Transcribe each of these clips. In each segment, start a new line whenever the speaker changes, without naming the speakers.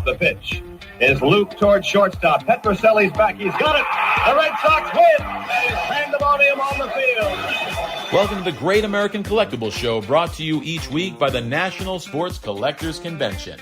the pitch is looped towards shortstop. Petroselli's back. He's got it. The Red Sox win. That is pandemonium on the field.
Welcome to the Great American Collectibles Show, brought to you each week by the National Sports Collectors Convention.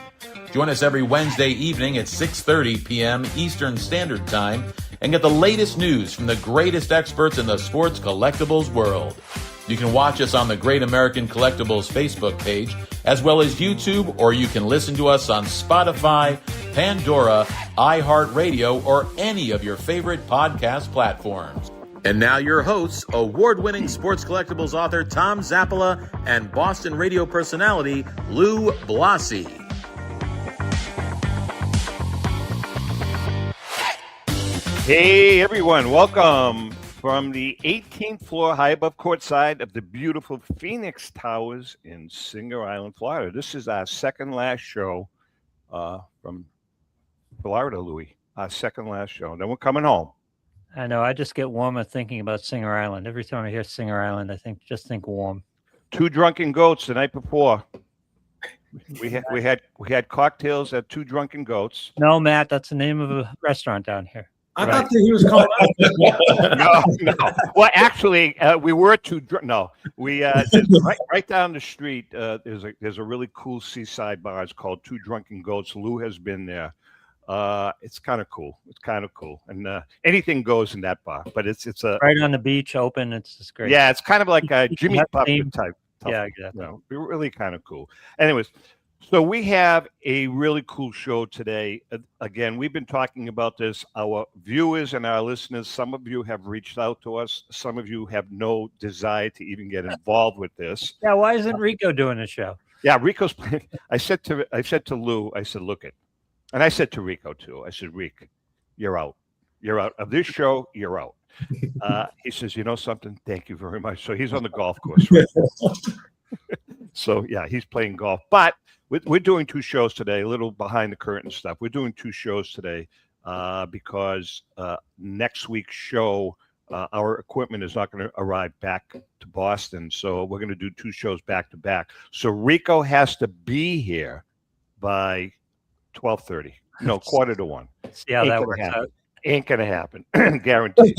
Join us every Wednesday evening at 6:30 p.m. Eastern Standard Time and get the latest news from the greatest experts in the sports collectibles world. You can watch us on the Great American Collectibles Facebook page, as well as YouTube, or you can listen to us on Spotify, Pandora, iHeartRadio, or any of your favorite podcast platforms. And now your hosts, award-winning sports collectibles author Tom Zappola and Boston radio personality Lou Blasi.
Hey everyone, welcome from the 18th floor high above courtside of the beautiful Phoenix Towers in Singer Island, Florida. This is our second last show from Florida, Louis. Our second last show. Then we're coming home.
I know. I just get warmer thinking about Singer Island. Every time I hear Singer Island, I think warm.
Two drunken goats the night before. We had cocktails at Two Drunken Goats.
No, Matt, that's the name of a restaurant down here.
I thought that he was calling out.
No. Well, actually, we were we right down the street. There's a really cool seaside bar. It's called Two Drunken Goats. Lou has been there. It's kind of cool. And anything goes in that bar. But it's a
right on the beach, open. It's just great.
Yeah, it's kind of like a Jimmy Buffett type.
Yeah, exactly.
Really kind of cool. Anyways. So we have a really cool show today. Again, we've been talking about this. Our viewers and our listeners, some of you have reached out to us. Some of you have no desire to even get involved with this.
Yeah, why isn't Rico doing a show?
Yeah, Rico's playing. I said to Lou, I said, look it. And I said to Rico too. I said, Rick, you're out. You're out of this show. You're out. He says, you know something? Thank you very much. So he's on the golf course right now. So yeah, he's playing golf. But we're doing two shows today, a little behind the curtain stuff. We're doing two shows today because next week's show, our equipment is not going to arrive back to Boston. So we're going to do two shows back to back. So Rico has to be here by 12:30. No, 12:45.
See how that works out.
Ain't going to happen. Guaranteed.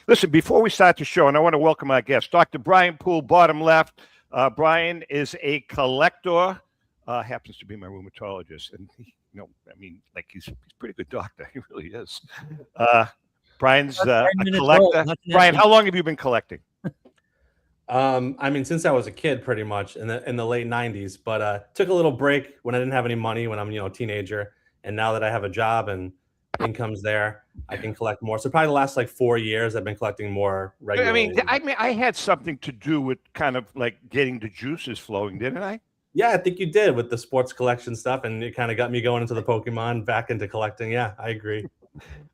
Listen, before we start the show, and I want to welcome our guest, Dr. Bryan Poole, bottom left. Bryan is a collector, happens to be my rheumatologist. And, he's a pretty good doctor. He really is. Bryan's a collector. Bryan, how long have you been collecting?
Since I was a kid, pretty much in the late 90s, but took a little break when I didn't have any money when I'm, a teenager. And now that I have a job and income's there, I can collect more. So probably the last 4 years, I've been collecting more regularly.
I had something to do with kind of like getting the juices flowing, didn't I?
Yeah, I think you did with the sports collection stuff, and it kind of got me going into the Pokemon, back into collecting. Yeah, I agree.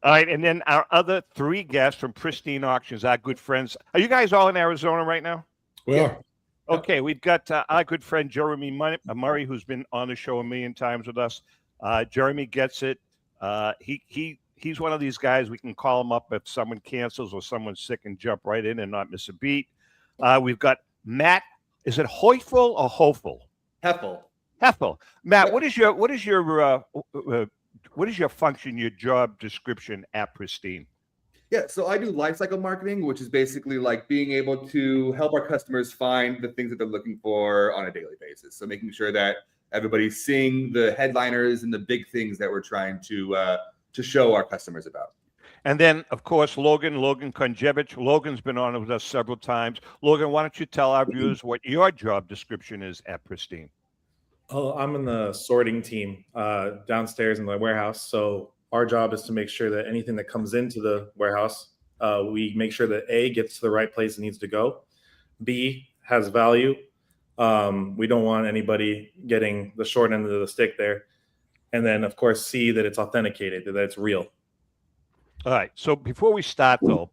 All right, and then our other three guests from Pristine Auctions, our good friends. Are you guys all in Arizona right now?
We are.
Okay, we've got our good friend Jeremy Murray, who's been on the show a million times with us. Jeremy gets it. He's one of these guys, we can call him up if someone cancels or someone's sick and jump right in and not miss a beat. We've got Matt. Is it Heufel or Hofel? Heffel. Matt, what is your function, your job description at Pristine?
Yeah, so I do lifecycle marketing, which is basically like being able to help our customers find the things that they're looking for on a daily basis. So making sure that everybody's seeing the headliners and the big things that we're trying to show our customers about.
And then, of course, Logan Konjevich. Logan's been on with us several times. Logan, why don't you tell our viewers what your job description is at Pristine?
Oh, I'm in the sorting team downstairs in the warehouse. So our job is to make sure that anything that comes into the warehouse, we make sure that A, gets to the right place it needs to go. B, has value. We don't want anybody getting the short end of the stick there. And then, of course, C, that it's authenticated, that it's real.
All right. So before we start, though,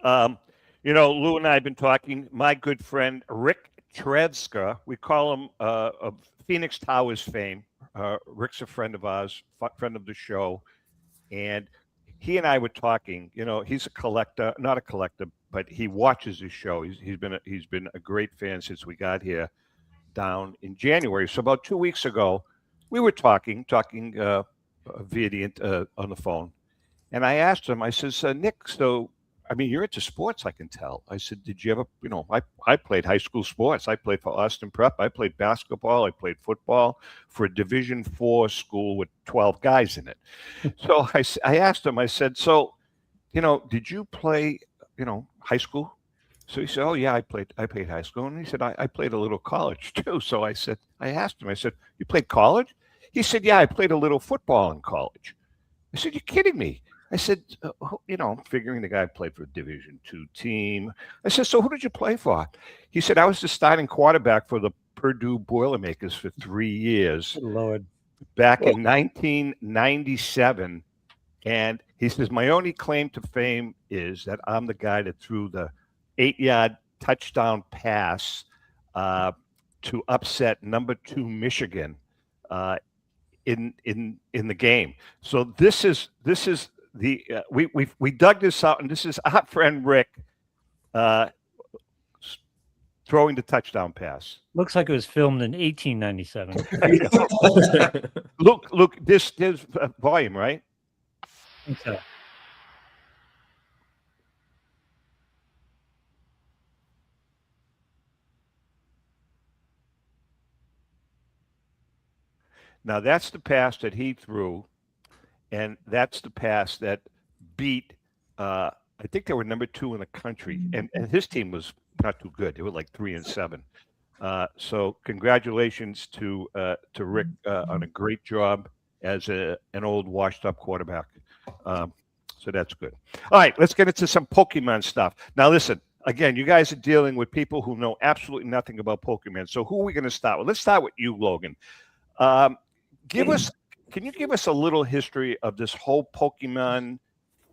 Lou and I have been talking. My good friend, Rick Tretzka, we call him of Phoenix Towers fame. Rick's a friend of ours, friend of the show. And he and I were talking. He's a collector, not a collector, but he watches the show. He's been a great fan since we got here down in January. So about 2 weeks ago, we were talking via on the phone, and I asked him. I says, Nick, so I mean, you're into sports, I can tell. I said, did you ever, I played high school sports. I played for Austin Prep. I played basketball. I played football for a Division IV school with 12 guys in it. So I asked him, I said, so, did you play, high school? So he said, oh, yeah, I played high school. And he said, I played a little college too. So I asked him, I said, you played college? He said, yeah, I played a little football in college. I said, you're kidding me. I said, figuring the guy played for a Division II team. I said, so who did you play for? He said, I was the starting quarterback for the Purdue Boilermakers for 3 years.
Good Lord.
Back in 1997. And he says, my only claim to fame is that I'm the guy that threw the 8-yard touchdown pass to upset number 2 Michigan in the game. So this is the we dug this out, and this is our friend Rick throwing the touchdown pass.
Looks like it was filmed in 1897.
Look, there's volume, right?
Okay.
Now that's the pass that he threw, and that's the pass that beat. I think they were number 2 in the country, and his team was not too good. They were like 3-7. So congratulations to Rick on a great job as an old washed-up quarterback. So that's good. All right, let's get into some Pokemon stuff. Now listen, again, you guys are dealing with people who know absolutely nothing about Pokemon. So who are we going to start with? Let's start with you, Logan. Can you give us a little history of this whole Pokemon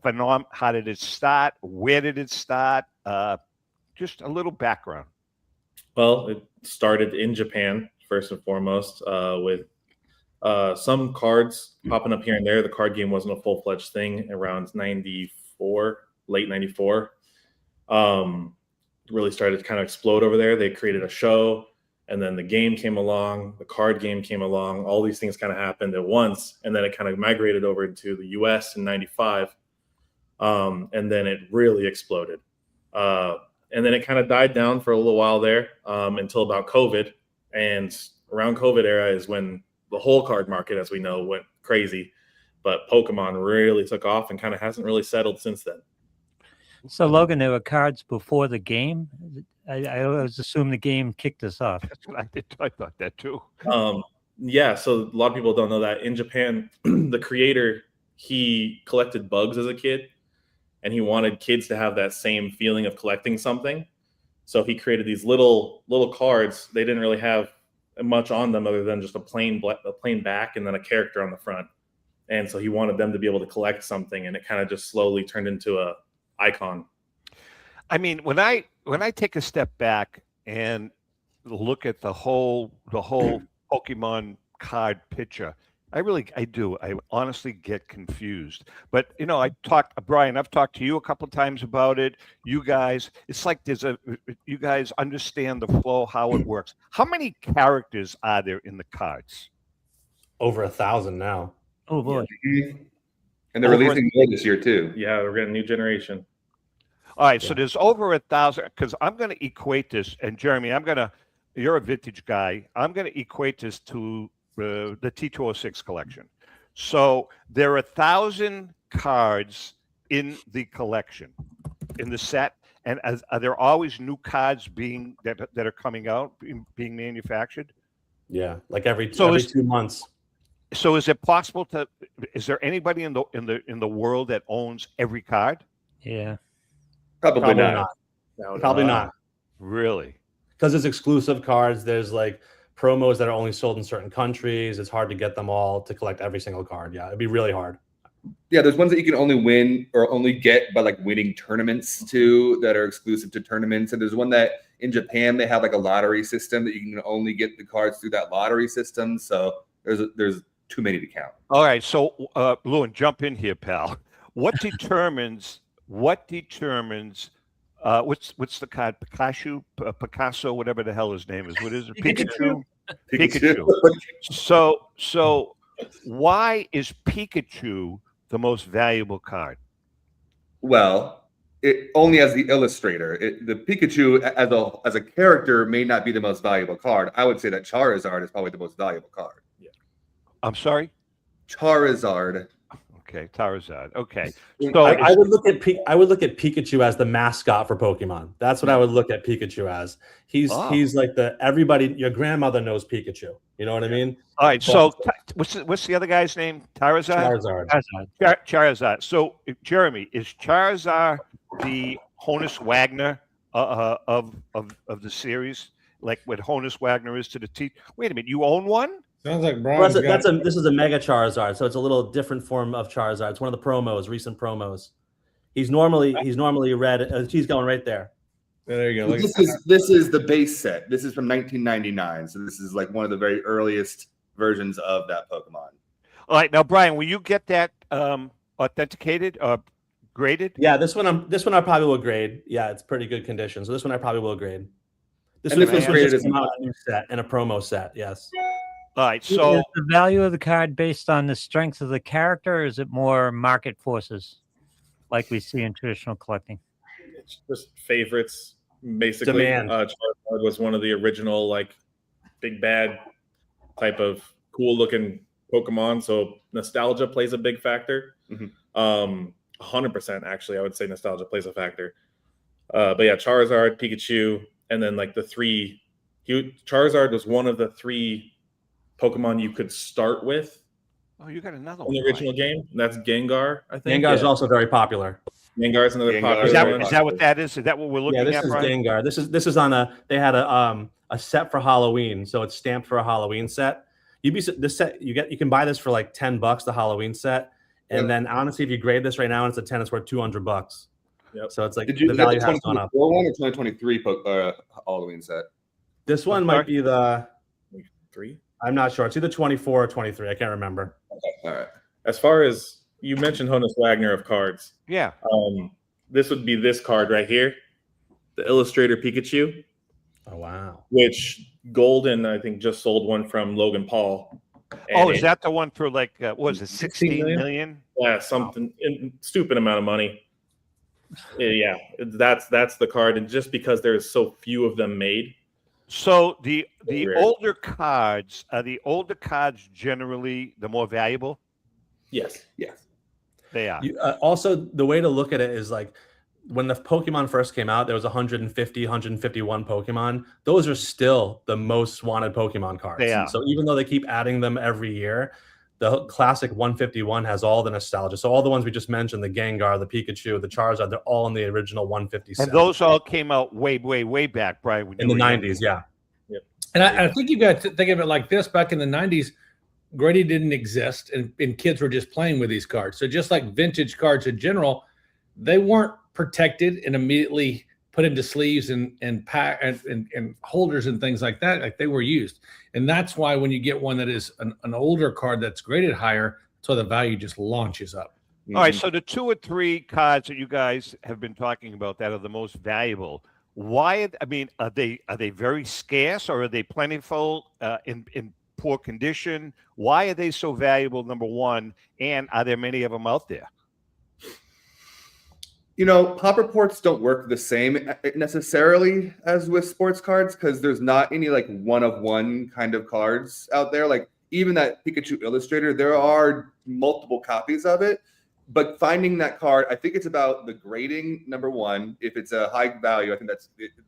phenomenon? How did it start? Where did it start? Just a little background.
Well, it started in Japan, first and foremost, with some cards popping up here and there. The card game wasn't a full-fledged thing around 94, late 94. Really started to kind of explode over there. They created a show. And then the game came along, the card game came along. All these things kind of happened at once. And then it kind of migrated over to the US in 95. And then it really exploded. And then it kind of died down for a little while there until about COVID. And around COVID era is when the whole card market, as we know, went crazy. But Pokemon really took off and kind of hasn't really settled since then.
So, Logan, there were cards before the game? I always assume the game kicked us off.
That's what I did. I thought that too.
Yeah, so a lot of people don't know that in Japan, the creator, he collected bugs as a kid, and he wanted kids to have that same feeling of collecting something. So he created these little cards. They didn't really have much on them other than just a plain back and then a character on the front. And so he wanted them to be able to collect something, and it kind of just slowly turned into a icon.
I mean, when I take a step back and look at the whole Pokemon card picture, I honestly get confused. But Brian, I've talked to you a couple of times about it. You guys, it's like you guys understand the flow, how it works. How many characters are there in the cards?
Over 1,000 now.
Oh boy.
And they're releasing more this year too.
Yeah, we're getting a new generation.
All right, so there's over 1,000, because I'm going to equate this, and Jeremy, you're a vintage guy. I'm going to equate this to the T206 collection. So there are 1,000 cards in the collection, in the set, and are there always new cards that are coming out, being manufactured?
Yeah, like every 2 months.
So is it possible is there anybody in the world that owns every card?
Yeah.
Probably not.
Probably not.
Really?
Because it's exclusive cards. There's like promos that are only sold in certain countries. It's hard to get them all to collect every single card. Yeah, it'd be really hard.
Yeah, there's ones that you can only win or only get by like winning tournaments too, that are exclusive to tournaments. And there's one that in Japan they have like a lottery system that you can only get the cards through that lottery system. So there's too many to count.
All right, so Lewin, jump in here, pal. What determines what's the card? Picasso, whatever the hell his name is. What is it? Pikachu? Pikachu. So why is Pikachu the most valuable card?
Well, it only as the illustrator. The Pikachu as a character may not be the most valuable card. I would say that Charizard is probably the most valuable card.
I'm sorry?
Charizard.
Okay, Charizard. Okay.
So
So
I would look at Pikachu as the mascot for Pokemon. That's what I would look at Pikachu as. He's like your grandmother knows Pikachu. You know what I mean?
all right. So what's the other guy's name? Charizard. Charizard. So Jeremy, is Charizard the Honus Wagner of the series? Like what Honus Wagner is to the teeth? Wait a minute, you own one?
Sounds like
Well,
Brian.
this is a Mega Charizard, so it's a little different form of Charizard. It's one of the recent promos. He's normally red. He's going right there.
There you go.
This is the base set. This is from 1999, so this is like one of the very earliest versions of that Pokemon.
All right, now Brian, will you get that authenticated or graded?
Yeah, this one I probably will grade. Yeah, it's pretty good condition. So this one I probably will grade. This
And
was
this was graded
just
as
came out in a new set and a promo set. Yes.
All right, so
Is the value of the card based on the strength of the character, or is it more market forces, like we see in traditional collecting?
It's just favorites, basically.
Demand.
Charizard was one of the original, like, big bad type of cool looking Pokemon. So nostalgia plays a big factor. 100% actually, I would say nostalgia plays a factor. But yeah, Charizard, Pikachu, and then like Charizard was one of the 3 Pokemon you could start with.
Oh, you got another
in
one.
the original game. That's Gengar, I think.
Gengar is also very popular.
Gengar is another popular one.
Is that what that is? Is that what we're looking
This
at,
is
Brian?
Gengar. This is on they had a set for Halloween, so it's stamped for a Halloween set. This set you can buy this for like $10, the Halloween set, and then honestly, if you grade this right now and it's a 10, it's worth $200.
Yep.
So it's like
Did you
the
get
value
the
has gone up.
2024 one or 2023 Halloween set?
This one might be the
3.
I'm not sure. It's either 24 or 23. I can't remember.
Okay. All right.
As far as you mentioned, Honus Wagner of cards.
Yeah.
This would be this card right here, the Illustrator Pikachu.
Oh wow!
Which Golden, I think, just sold one from Logan Paul.
Oh, is that the one for like what was it, 16 million?
Yeah, something stupid amount of money. Yeah, that's the card, and just because there's so few of them made.
So the older cards are the older cards generally the more valuable?
Yes.
They are.
Also, the way to look at it is like when the Pokemon first came out, there was 150, 151 Pokemon. Those are still the most wanted Pokemon cards.
They are.
So even though they keep adding them every year, the classic 151 has all the nostalgia. So all the ones we just mentioned, the Gengar, the Pikachu, the Charizard, they're all in the original 157.
And those all came out way back, Brian.
In the 90s, yeah.
Yep.
And I think you got to think of it like this. Back in the 90s, grading didn't exist, and kids were just playing with these cards. So just like vintage cards in general, they weren't protected and immediately put into sleeves and pack and holders and things like that, like they were used. And that's why when you get one that is an older card that's graded higher, so the value just launches up.
All right, so the 2 or 3 cards that you guys have been talking about that are the most valuable. Why? I mean, are they very scarce, or are they plentiful in poor condition? Why are they so valuable? Number one, and are there many of them out there?
You know, pop reports don't work the same necessarily as with sports cards because there's not any like one-of-one kind of cards out there. Like even that Pikachu Illustrator, there are multiple copies of it. But finding that card, I think it's about the grading, number one. If it's a high value, I think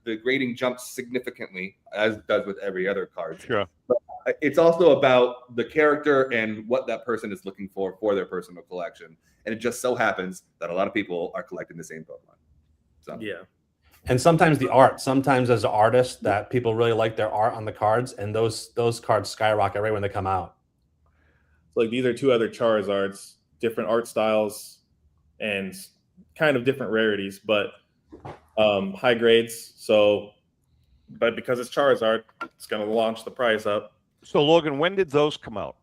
the grading jumps significantly, as it does with every other card.
Sure.
But it's also about the character and what that person is looking for their personal collection. And it just so happens that a lot of people are collecting the same Pokemon. So
Yeah.
And sometimes the art. Sometimes as an artist that people really like their art on the cards, and those cards skyrocket right when they come out.
So like these are 2 other Charizards, different art styles and kind of different rarities, but high grades. So, but because it's Charizard, it's going to launch the price up.
So Logan, when did those come out?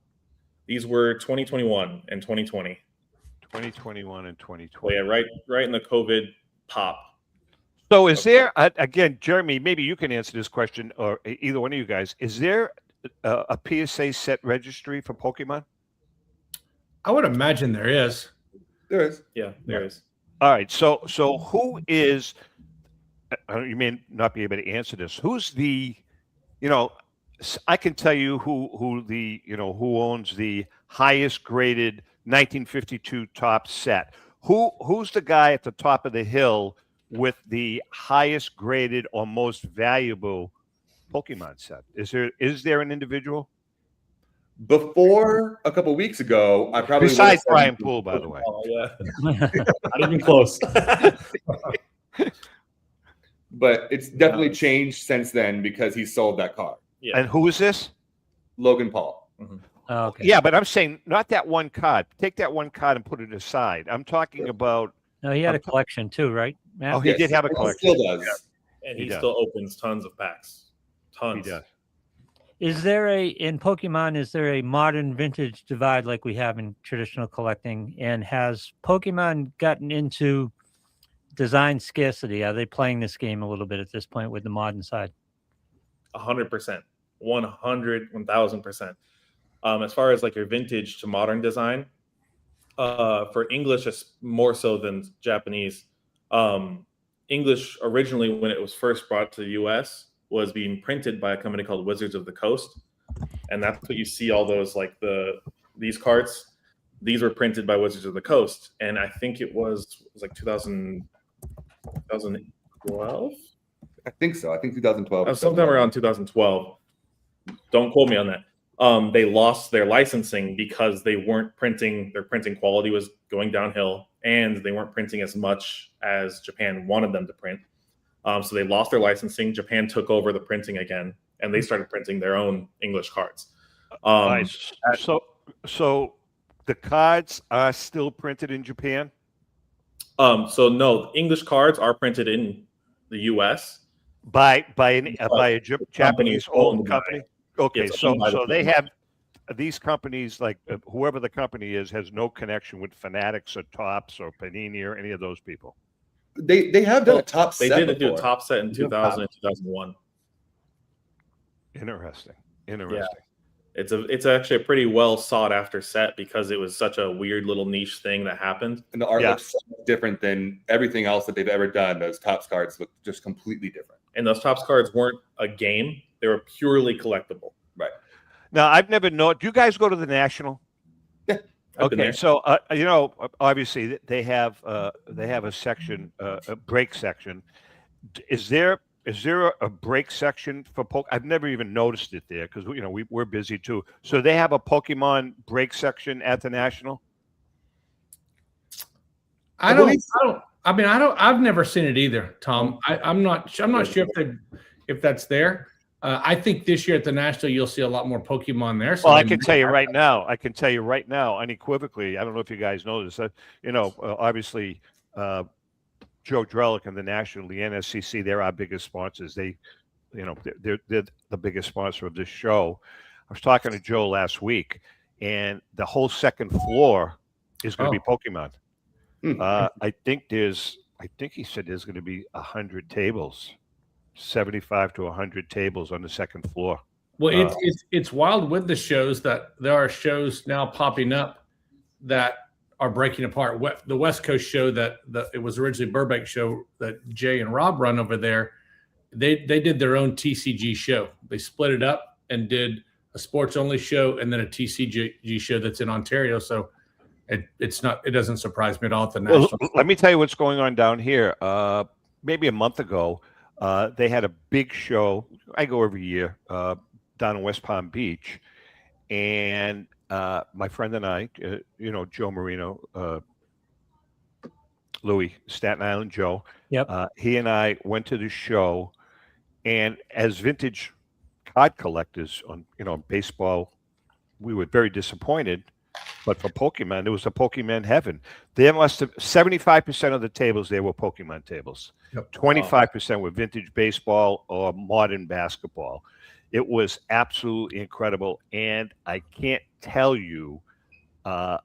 These were 2021 and 2020.
2021 and 2020.
Well, yeah, right in the COVID pop.
So is there, again, Jeremy, maybe you can answer this question, or either one of you guys, is there a PSA set registry for Pokemon?
I would imagine there is.
There is.
Yeah, there is.
All right. So who is? You may not be able to answer this. Who's the? I can tell you who the who owns the highest graded 1952 top set. Who's the guy at the top of the hill with the highest graded or most valuable Pokemon set? Is there an individual?
Before a couple weeks ago, I probably
Besides Bryan Poole, by the way.
Oh yeah, not even close.
but it's definitely changed since then because he sold that car.
Yeah.
And who is this?
Logan Paul.
Oh, okay.
Yeah, but I'm saying not that one card. Take that one card and put it aside. I'm talking about.
No, he had a collection too, right, Matt?
Oh, he did have a
He
collection.
still does.
And
He
he
does.
still opens tons of packs. Tons.
He does.
Is there in Pokemon, is there a modern vintage divide like we have in traditional collecting? And has Pokemon gotten into design scarcity? Are they playing this game a little bit at this point with the modern side?
100%. 1,000%. As far as like your vintage to modern design, for English, it's more so than Japanese. English originally, when it was first brought to the US, was being printed by a company called Wizards of the Coast. And that's what you see all those, like these cards. These were printed by Wizards of the Coast. And I think it was like 2012?
I think so. I think 2012.
Sometime around 2012. Don't quote me on that. They lost their licensing because they weren't printing. Their printing quality was going downhill, and they weren't printing as much as Japan wanted them to print. So they lost their licensing. Japan took over the printing again, and they started printing their own English cards.
Nice. So the cards are still printed in Japan?
So no, English cards are printed in the U.S.
by a Japanese owned company. Okay,
It's
so
owned by the
they
company.
have these companies, like whoever the company is, has no connection with Fanatics or Topps or Panini or any of those people.
They have done a top
They
set
did do a
before.
top set in 2000 and 2001.
Interesting.
It's actually a pretty well sought after set because it was such a weird little niche thing that happened.
And the art
Yeah.
looks so different than everything else that they've ever done. Those Topps cards look just completely different.
And those Topps cards weren't a game; they were purely collectible.
Right.
Now, I've never known. Do you guys go to the National?
I've been
Okay,
there.
so obviously they have a section, a break section. Is there a break section for I've never even noticed it there because we're busy too. So they have a Pokemon break section at the National.
I've never seen it either, Tom. I'm not sure if that's there. I think this year at the National, you'll see a lot more Pokemon there. So
Well, I can tell you right now, unequivocally. I don't know if you guys know this. Obviously, Joe Drellick and the National, the NSCC, they're our biggest sponsors. They're the biggest sponsor of this show. I was talking to Joe last week, and the whole second floor is going to be Pokemon. I think he said there's going to be 100 tables, 75 to 100 tables on the second floor.
Well, it's wild with the shows that there are shows now popping up that are breaking apart. The West Coast show it was originally Burbank show that Jay and Rob run over there. They did their own TCG show. They split it up and did a sports only show and then a TCG show that's in Ontario. So it doesn't surprise me at all at the National.
Well, let me tell you what's going on down here. Maybe a month ago, they had a big show. I go every year down in West Palm Beach, and my friend and I, Joe Marino, Louis, Staten Island Joe.
Yep.
He and I went to the show, and as vintage card collectors on baseball, we were very disappointed. But for Pokemon, it was a Pokemon heaven. There must have 75% of the tables there were Pokemon tables.
Yep.
25% were vintage baseball or modern basketball. It was absolutely incredible, and I can't tell you the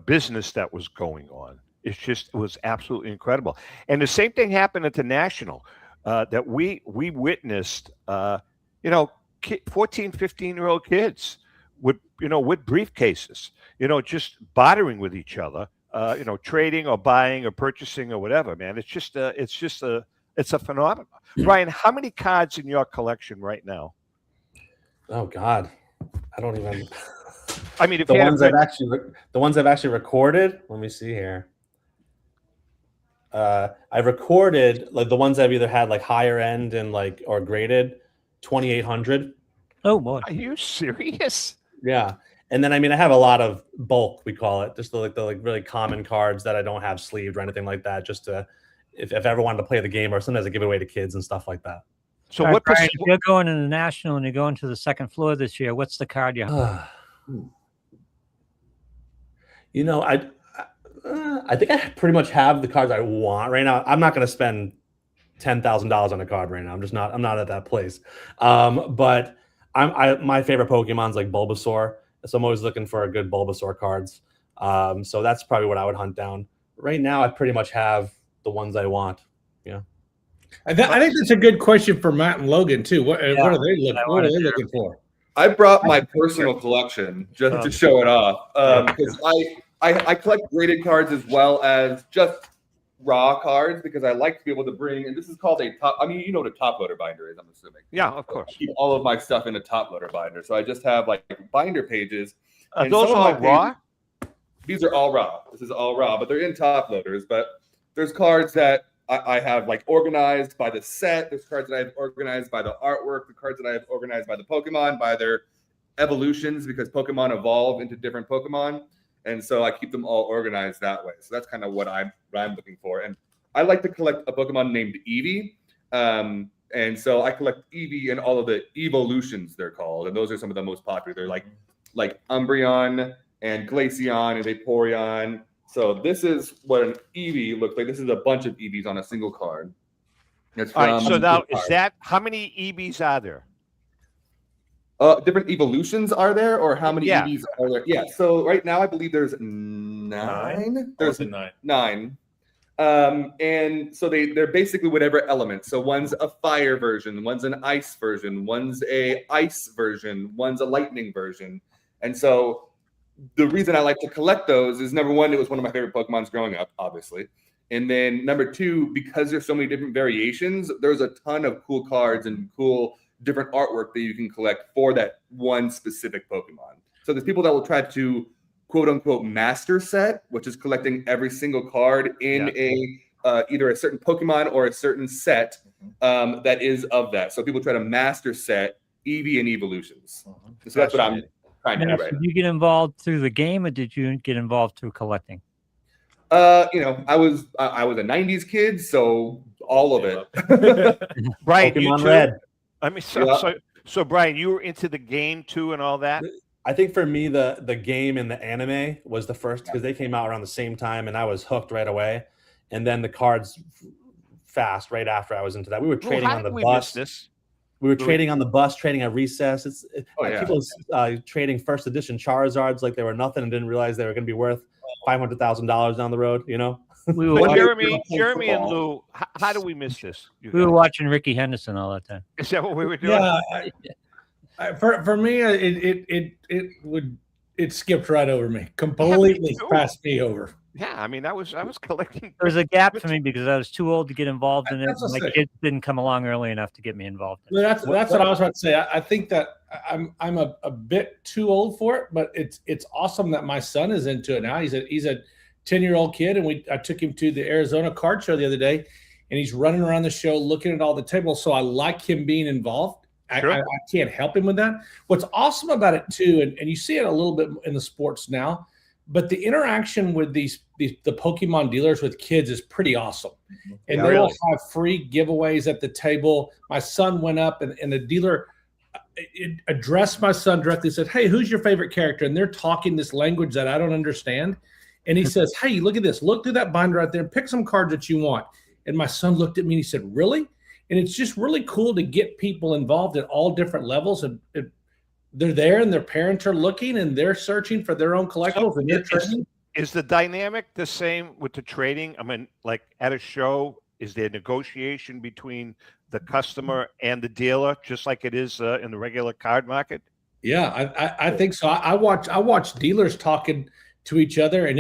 business that was going on. It was absolutely incredible. And the same thing happened at the National that we witnessed. 14, 15-year-old kids with briefcases, just bartering with each other, trading or buying or purchasing or whatever, man. It's a phenomenon. Bryan, how many cards in your collection right now?
Oh God, I don't even.
I mean, if
the
you
ones I've actually recorded. Let me see here. I recorded like the ones I've either had like higher end and like or graded 2,800.
Oh boy,
are you serious?
Yeah, and then I mean I have a lot of bulk, we call it, just the really common cards that I don't have sleeved or anything like that, just to if I ever wanted to play the game, or sometimes I give it away to kids and stuff like that.
So
all right,
what
Bryan, if you're going to the National and you're going to the second floor this year, what's the card you have?
I think I pretty much have the cards I want right now. I'm not going to spend $10,000 on a card right now. I'm not at that place. But my favorite Pokemon's like Bulbasaur, so I'm always looking for a good Bulbasaur cards. So that's probably what I would hunt down. Right now, I pretty much have the ones I want. Yeah.
I think that's a good question for Matt and Logan too. What are they looking for?
I brought my personal collection just to show it off because I collect graded cards as well as just raw cards because I like to be able to bring, and this is called a top. I mean, you know what a top loader binder is, I'm assuming.
Yeah, of course.
I keep all of my stuff in a top loader binder, so I just have like binder pages.
Are those all raw?
These are all raw. This is all raw, but they're in top loaders. But there's cards that I have like organized by the set. There's cards that I have organized by the artwork. The cards that I have organized by the Pokemon, by their evolutions, because Pokemon evolve into different Pokemon. And so I keep them all organized that way. So that's kind of what I'm looking for. And I like to collect a Pokemon named Eevee. And so I collect Eevee and all of the evolutions, they're called. And those are some of the most popular. They're like Umbreon and Glaceon and Vaporeon. So this is what an Eevee looks like. This is a bunch of Eevees on a single card.
All right, so now is that, how many Eevees are there?
Different evolutions are there, or how many EVs are there? Yeah. So right now, I believe there's 9. There's 9. And so they're basically whatever element. So one's a fire version, one's an ice version, one's a ice version, one's a lightning version. And so the reason I like to collect those is, number one, it was one of my favorite Pokemons growing up, obviously. And then number two, because there's so many different variations, there's a ton of cool cards and cool different artwork that you can collect for that one specific Pokemon. So there's people that will try to quote unquote master set, which is collecting every single card in either a certain Pokemon or a certain set that is of that. So people try to master set Eevee and evolutions. So that's what I'm trying to do right now.
Did you get involved through the game, or did you get involved through collecting?
I was a 90s kid, so all of it.
Bryan,
Pokemon Red.
I mean, so Bryan, you were into the game too and all that?
I think for me, the game and the anime was the first, because they came out around the same time, and I was hooked right away. And then the cards fast right after I was into that. We were trading on the bus. We were trading on the bus, trading at recess. People trading first edition Charizards like they were nothing and didn't realize they were going to be worth $500,000 down the road. You know.
We were
Jeremy and Lou, how do we miss this?
We were watching Ricky Henderson all that time.
Is that what we were doing?
Yeah, for me, it skipped right over me, completely passed me over.
Yeah, I mean, I was collecting.
There was a gap for me because I was too old to get involved in it. My kids didn't come along early enough to get me involved.
That's what I was about to say. I think that I'm a bit too old for it, but it's awesome that my son is into it now. He's a 10-year-old kid, and I took him to the Arizona card show the other day, and he's running around the show looking at all the tables. So I like him being involved. Sure. I can't help him with that. What's awesome about it too, and you see it a little bit in the sports now, but the interaction with the Pokemon dealers with kids is pretty awesome. And they will have free giveaways at the table. My son went up and the dealer addressed my son directly, said, "Hey, who's your favorite character?" And they're talking this language that I don't understand. And he says, "Hey, look at this. Look through that binder right there and pick some cards that you want." And my son looked at me and he said, "Really?" And it's just really cool to get people involved at all different levels. And they're there and their parents are looking and they're searching for their own collectibles and they're trading.
Is the dynamic the same with the trading? I mean, like at a show, Is there negotiation between the customer and the dealer, just like it is in the regular card market?
Yeah, I think so. I watch dealers talking to each other, and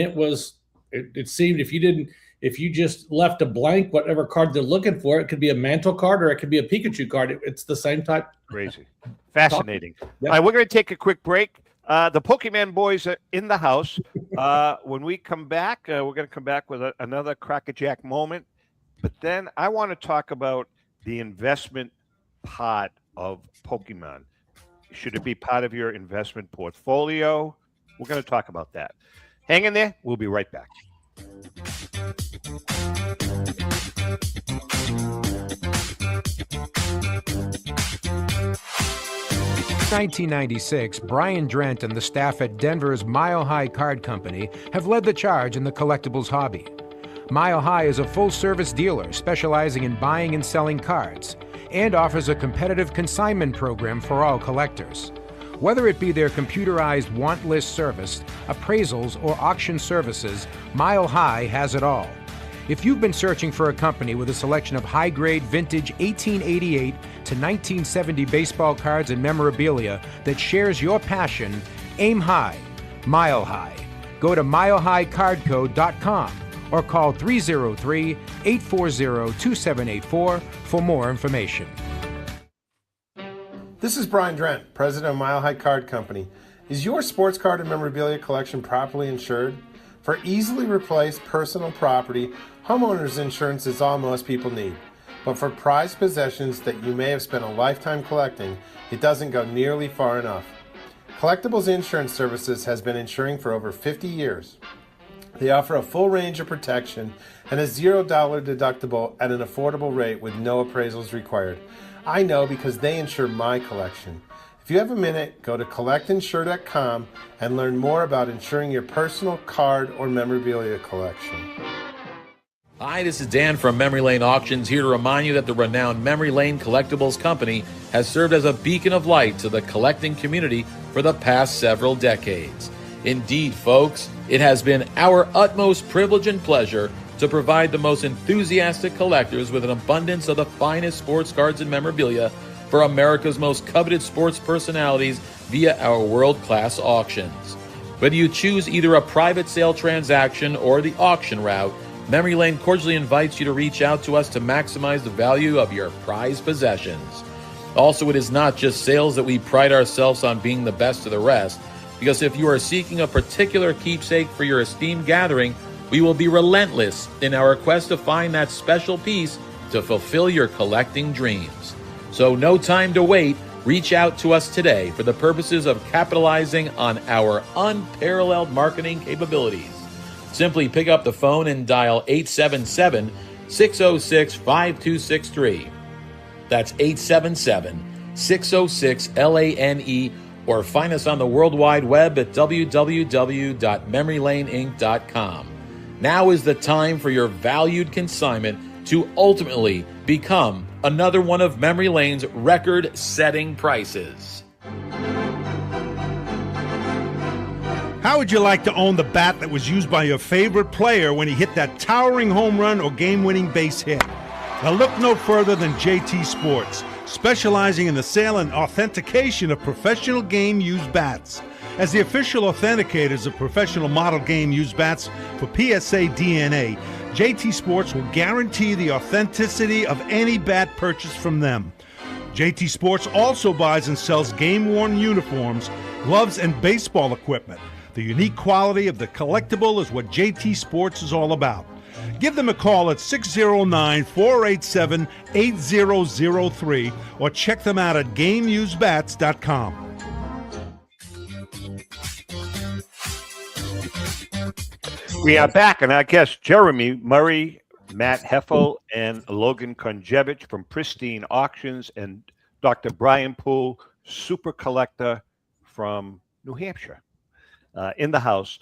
it seemed if you just left a blank, whatever card they're looking for, it could be a mantle card or it could be a Pikachu card. It's the same type.
Crazy. Fascinating.
Yep.
All right, we're going to take a quick break. The Pokemon boys are in the house. When we come back, we're going to come back with another crackerjack moment. But then I want to talk about the investment part of Pokemon. Should it be part of your investment portfolio? We're going to talk about that. Hang in there. We'll be right back.
1996, Brian Drent and the staff at Denver's Mile High Card Company have led the charge in the collectibles hobby. Mile High is a full-service dealer specializing in buying and selling cards and offers a competitive consignment program for all collectors. Whether it be their computerized want list service, appraisals, or auction services, Mile High has it all. If you've been searching for a company with a selection of high-grade vintage 1888 to 1970 baseball cards and memorabilia that shares your passion, aim high, Mile High. Go to milehighcardco.com or call 303-840-2784 for more information.
This is Brian Drent, president of Mile High Card Company. Is your sports card and memorabilia collection properly insured? For easily replaced personal property, homeowners insurance is all most people need. But for prized possessions that you may have spent a lifetime collecting, it doesn't go nearly far enough. Collectibles Insurance Services has been insuring for over 50 years. They offer a full range of protection and a $0 deductible at an affordable rate with no appraisals required. I know because they insure my collection. If you have a minute, go to collectinsure.com and learn more about insuring your personal card or memorabilia collection.
Hi, this is Dan from Memory Lane Auctions, here to remind you that the renowned Memory Lane Collectibles Company has served as a beacon of light to the collecting community for the past several decades. Indeed, folks, it has been our utmost privilege and pleasure to provide the most enthusiastic collectors with an abundance of the finest sports cards and memorabilia for America's most coveted sports personalities via our world-class auctions. Whether you choose either a private sale transaction or the auction route, Memory Lane cordially invites you to reach out to us to maximize the value of your prized possessions. Also, it is not just sales that we pride ourselves on being the best of the rest, because if you are seeking a particular keepsake for your esteemed gathering, we will be relentless in our quest to find that special piece to fulfill your collecting dreams. So no time to wait. Reach out to us today for the purposes of capitalizing on our unparalleled marketing capabilities. Simply pick up the phone and dial 877-606-5263. That's 877-606-LANE, or find us on the World Wide Web at www.memorylaneinc.com. Now is the time for your valued consignment to ultimately become another one of Memory Lane's record-setting prices.
How would you like to own the bat that was used by your favorite player when he hit that towering home run or game-winning base hit? Now look no further than JT Sports, specializing in the sale and authentication of professional game-used bats. As the official authenticators of professional model game-used bats for PSA DNA, JT Sports will guarantee the authenticity of any bat purchased from them. JT Sports also buys and sells game-worn uniforms, gloves, and baseball equipment. The unique quality of the collectible is what JT Sports is all about. Give them a call at 609-487-8003 or check them out at GameUseBats.com.
We are back, and our guests, Jeremy Murray, Matt Heffel, and Logan Konjevich from Pristine Auctions, and Dr. Bryan Poole, super collector from New Hampshire, in the house.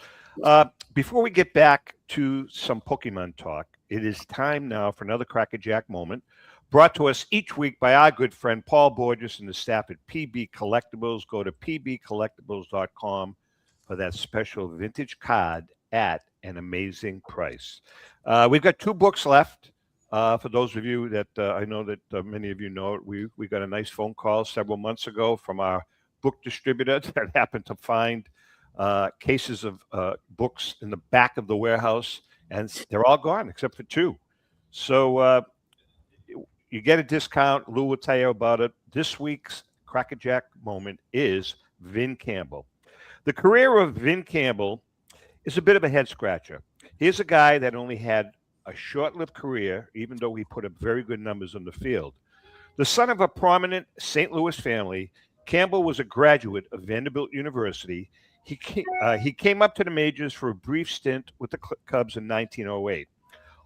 Before we get back to some Pokemon talk, it is time now for another crackerjack moment, brought to us each week by our good friend Paul Borges and the staff at PB Collectibles. Go to pbcollectibles.com for that special vintage card at an amazing price. We've got 2 books left. For those of you that I know that many of you know, we got a nice phone call several months ago from our book distributor that happened to find cases of books in the back of the warehouse, and they're all gone except for two. So you get a discount. Lou will tell you about it. This week's Crackerjack moment is Vin Campbell. The career of Vin Campbell is a bit of a head scratcher. Here's a guy that only had a short-lived career, even though he put up very good numbers on the field. The son of a prominent St. Louis family, Campbell was a graduate of Vanderbilt University. He came up to the majors for a brief stint with the Cubs in 1908.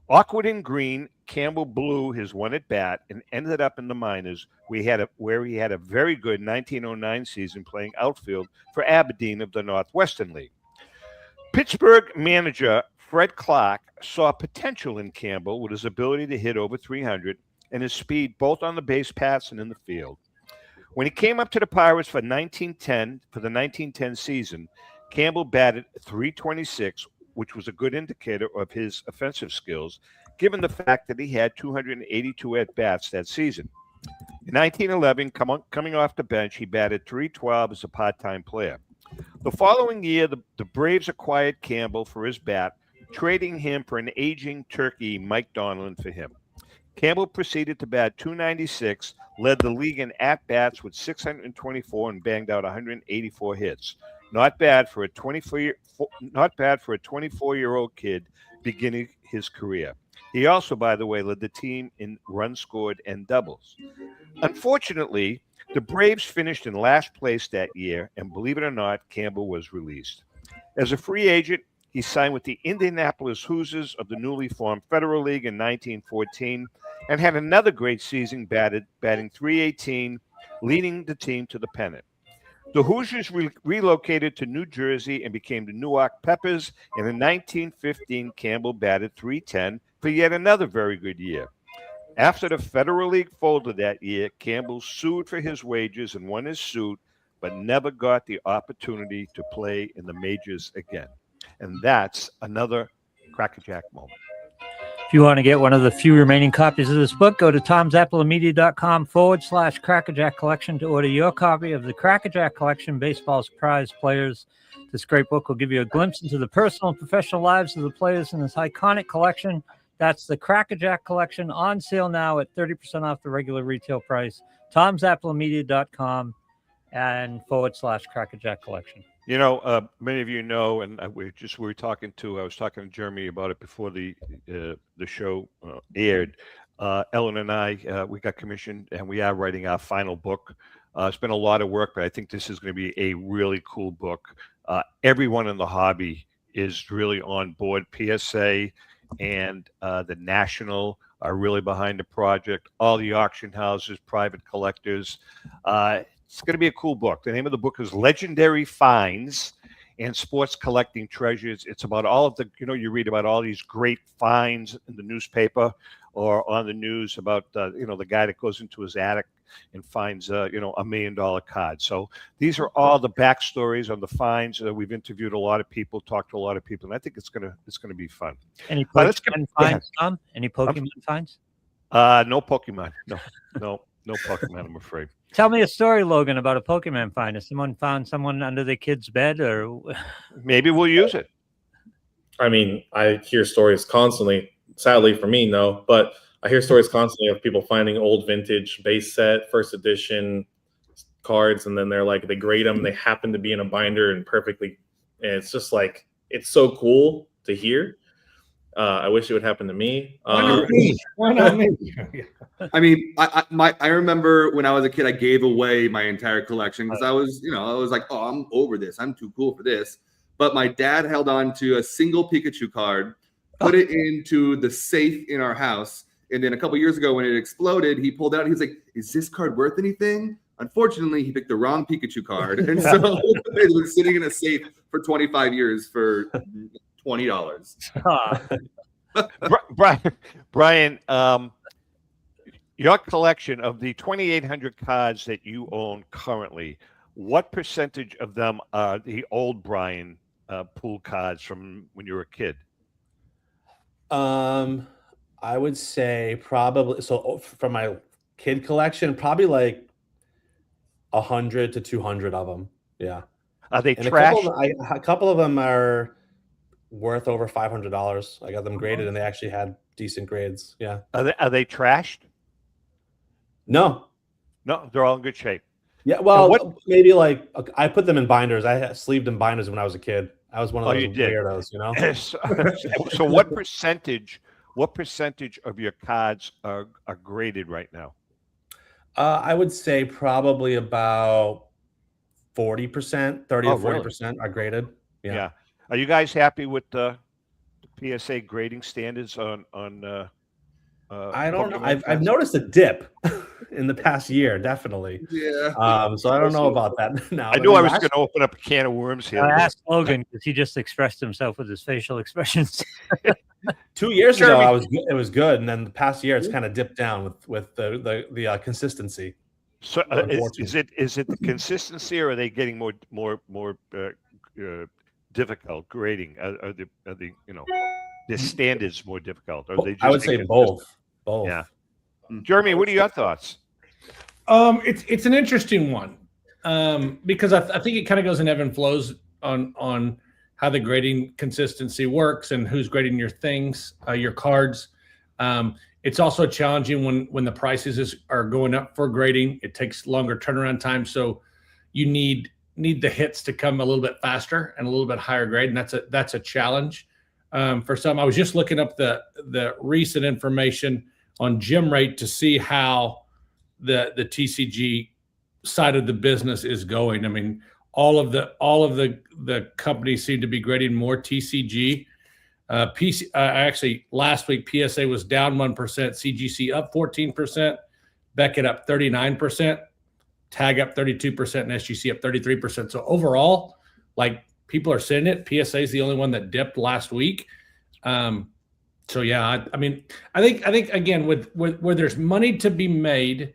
Awkward and green, Campbell blew his one at bat and ended up in the minors, where he had a very good 1909 season playing outfield for Aberdeen of the Northwestern League. Pittsburgh manager Fred Clark saw potential in Campbell with his ability to hit over 300 and his speed both on the base paths and in the field. When he came up to the Pirates for the 1910 season, Campbell batted .326, which was a good indicator of his offensive skills, given the fact that he had 282 at-bats that season. In 1911, coming off the bench, he batted .312 as a part-time player. The following year, the Braves acquired Campbell for his bat, trading him for an aging turkey, Mike Donlin, for him. Campbell proceeded to bat .296, led the league in at-bats with 624 and banged out 184 hits. Not bad for a 24-year-old kid beginning his career. He also, by the way, led the team in runs scored and doubles. Unfortunately, the Braves finished in last place that year, and believe it or not, Campbell was released. As a free agent, he signed with the Indianapolis Hoosiers of the newly formed Federal League in 1914 and had another great season batting .318, leading the team to the pennant. The Hoosiers relocated to New Jersey and became the Newark Peppers, and in 1915, Campbell batted .310 for yet another very good year. After the Federal League folded that year, Campbell sued for his wages and won his suit, but never got the opportunity to play in the majors again. And that's another Crackerjack moment.
If you want to get one of the few remaining copies of this book, go to tomzappalamedia.com/Crackerjack Collection to order your copy of the Crackerjack Collection, Baseball's Prize Players. This great book will give you a glimpse into the personal and professional lives of the players in this iconic collection. That's the Crackerjack Collection, on sale now at 30% off the regular retail price. tomzappalamedia.com and /Crackerjack Collection.
You know, many of you know, and I was talking to Jeremy about it before the show aired. Ellen and I, we got commissioned, and we are writing our final book. It's been a lot of work, but I think this is going to be a really cool book. Everyone in the hobby is really on board. PSA and the National are really behind the project. All the auction houses, private collectors. It's going to be a cool book. The name of the book is Legendary Finds and Sports Collecting Treasures. It's about all of the, you read about all these great finds in the newspaper or on the news about, the guy that goes into his attic and finds, $1 million card. So these are all the backstories on the finds. We've interviewed a lot of people, talked to a lot of people, and I think it's going to be fun.
Any Pokemon finds, Tom? Any Pokemon finds?
No Pokemon. No Pokemon, I'm afraid.
Tell me a story, Logan, about a Pokemon find. If someone found someone under their kid's bed, or
maybe we'll use it.
I mean, I hear stories constantly. Sadly for me, no, but I hear stories constantly of people finding old vintage base set, first edition cards, and then they grade them. They happen to be in a binder and perfectly. And it's just it's so cool to hear. I wish it would happen to me.
Why not me? I mean, I remember when I was a kid, I gave away my entire collection because I was like, oh, I'm over this. I'm too cool for this. But my dad held on to a single Pikachu card, put it into the safe in our house. And then a couple years ago when it exploded, he pulled out. He was like, is this card worth anything? Unfortunately, he picked the wrong Pikachu card. And so it was sitting in a safe for 25 years for $20.
Bryan, your collection of the 2,800 cards that you own currently, what percentage of them are the old Bryan Poole cards from when you were a kid?
I would say probably for my kid collection, probably like 100 to 200 of them. Yeah.
Are they
And
trash?
a couple of them are worth over $500. I got them graded and they actually had decent grades. Yeah.
Are they trashed?
No.
No, they're all in good shape.
Yeah. Well, maybe like I put them in binders. I had sleeved in binders when I was a kid. I was one of those weirdos, you know?
So what percentage of your cards are graded right now?
I would say probably about 40%, 30 to 40% are graded. Yeah.
Are you guys happy with the PSA grading standards on
I don't know.
Pokemon
I've noticed a dip in the past year, definitely.
Yeah.
So I don't know about that now.
I knew I was going to open up a can of worms here.
I asked Logan because he just expressed himself with his facial expressions.
2 years ago, it was good, and then the past year it's kind of dipped down with the consistency.
So is it the consistency, or are they getting more difficult grading? Are the the standards more difficult? Or are they just
I would say both.
Yeah. Jeremy, what are your thoughts?
It's an interesting one because I think it kind of goes in ebb and flows on how the grading consistency works and who's grading your things, your cards. It's also challenging when the prices are going up for grading. It takes longer turnaround time, so you need the hits to come a little bit faster and a little bit higher grade, and that's a challenge for some. I was just looking up the recent information on gem rate to see how the TCG side of the business is going. I mean, all of the companies seem to be grading more TCG. Actually, last week PSA was down 1%, CGC up 14%, Beckett up 39%, Tag up 32%, and SGC up 33%. So overall, like, people are seeing it. PSA is the only one that dipped last week. So yeah, I mean, I think again, with where there's money to be made,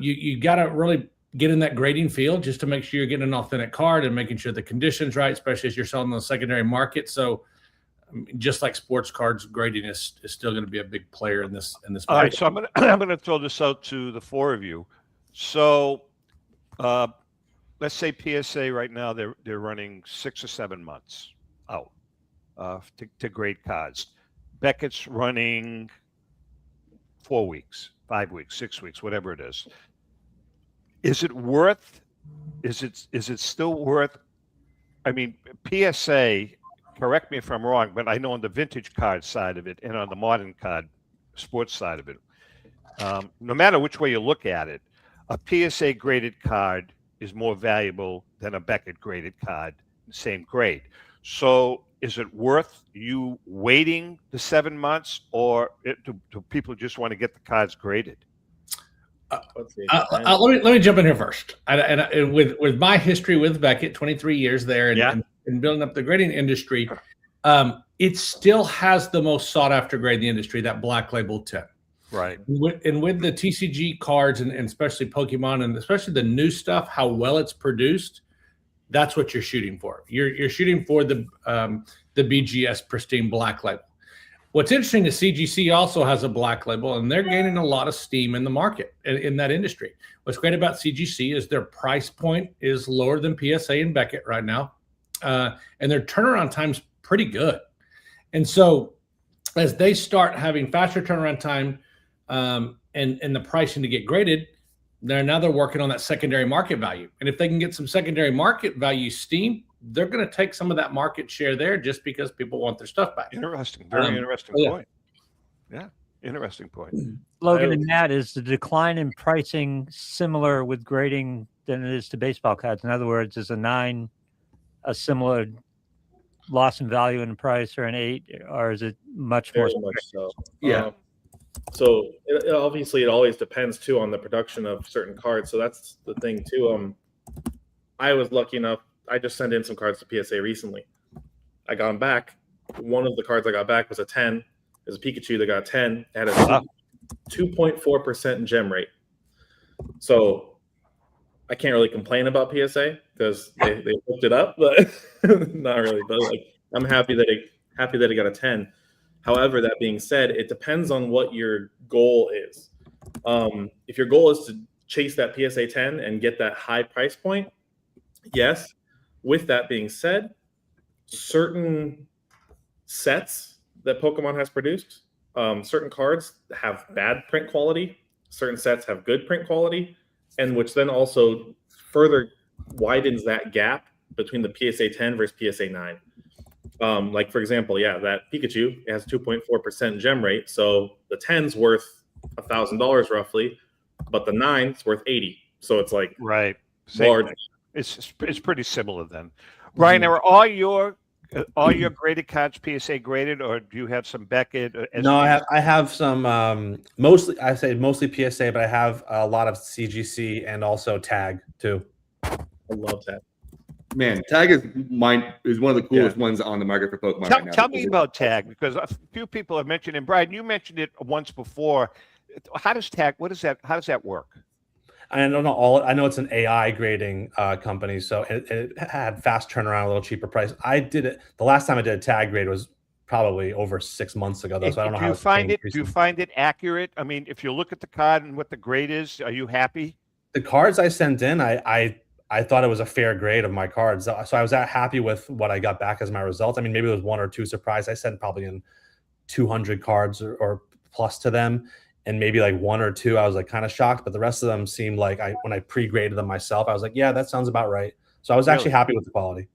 you got to really get in that grading field just to make sure you're getting an authentic card and making sure the condition's right, especially as you're selling on the secondary market. So just like sports cards, grading is still going to be a big player in this market.
All right, so I'm gonna throw this out to the four of you. So let's say PSA right now they're running 6 or 7 months out to grade cards. Beckett's running 4 weeks, 5 weeks, 6 weeks, whatever it is. Is it still worth? I mean, PSA, correct me if I'm wrong, but I know on the vintage card side of it and on the modern card sports side of it, no matter which way you look at it, a PSA graded card is more valuable than a Beckett graded card, same grade. So is it worth you waiting the 7 months, or do people just want to get the cards graded?
Let me jump in here first. And with my history with Beckett, 23 years there, and building up the grading industry, it still has the most sought after grade in the industry, that Black Label 10.
Right.
And with the TCG cards and especially Pokemon and especially the new stuff, how well it's produced, that's what you're shooting for. You're shooting for the BGS Pristine Black Label. What's interesting is CGC also has a Black Label, and they're gaining a lot of steam in the market in that industry. What's great about CGC is their price point is lower than PSA and Beckett right now, and their turnaround time's pretty good. And so as they start having faster turnaround time and the pricing to get graded, they're working on that secondary market value. And if they can get some secondary market value steam, they're going to take some of that market share there just because people want their stuff back.
Interesting. Very interesting point. Yeah, interesting point.
Logan and Matt, is the decline in pricing similar with grading than it is to baseball cards? In other words, is a 9 a similar loss in value in price, or an 8, or is it much more?
Very much so.
Yeah.
So obviously it always depends too on the production of certain cards. So that's the thing too. I was lucky enough. I just sent in some cards to PSA recently. I got them back. One of the cards I got back was a 10. There's a Pikachu that got a 10. It had a 2.4% gem rate. So I can't really complain about PSA because they hooked it up, but not really. But like, I'm happy that it got a 10. However, that being said, it depends on what your goal is. If your goal is to chase that PSA 10 and get that high price point, yes. With that being said, certain sets that Pokemon has produced, certain cards have bad print quality, certain sets have good print quality, and which then also further widens that gap between the PSA 10 versus PSA 9. Like, for example, that Pikachu has 2.4% gem rate, so the 10's worth $1,000 roughly, but the 9's worth 80. So it's like
right.
Large.
It's pretty similar then. Brian, are all your graded cards PSA graded, or do you have some Beckett?
No, I have some mostly PSA, but I have a lot of CGC and also Tag too.
I love that.
Man, Tag is one of the coolest ones on the market for Pokemon right now.
Tell me about Tag, because a few people have mentioned it. Brian, you mentioned it once before. How does Tag? How does that work?
I don't know all. I know it's an AI grading company, so it had fast turnaround, a little cheaper price. I did it. The last time I did a Tag grade was probably over 6 months ago, though. So I don't know how.
Do you find it accurate? I mean, if you look at the card and what the grade is, are you happy?
The cards I sent in, I thought it was a fair grade of my cards, so I was happy with what I got back as my result. I mean, maybe it was 1 or 2 surprise. I sent probably in 200 cards or plus to them. And maybe like 1 or 2, I was like kind of shocked, but the rest of them seemed like when I pre-graded them myself, I was like, yeah, that sounds about right. So I was actually happy with the quality.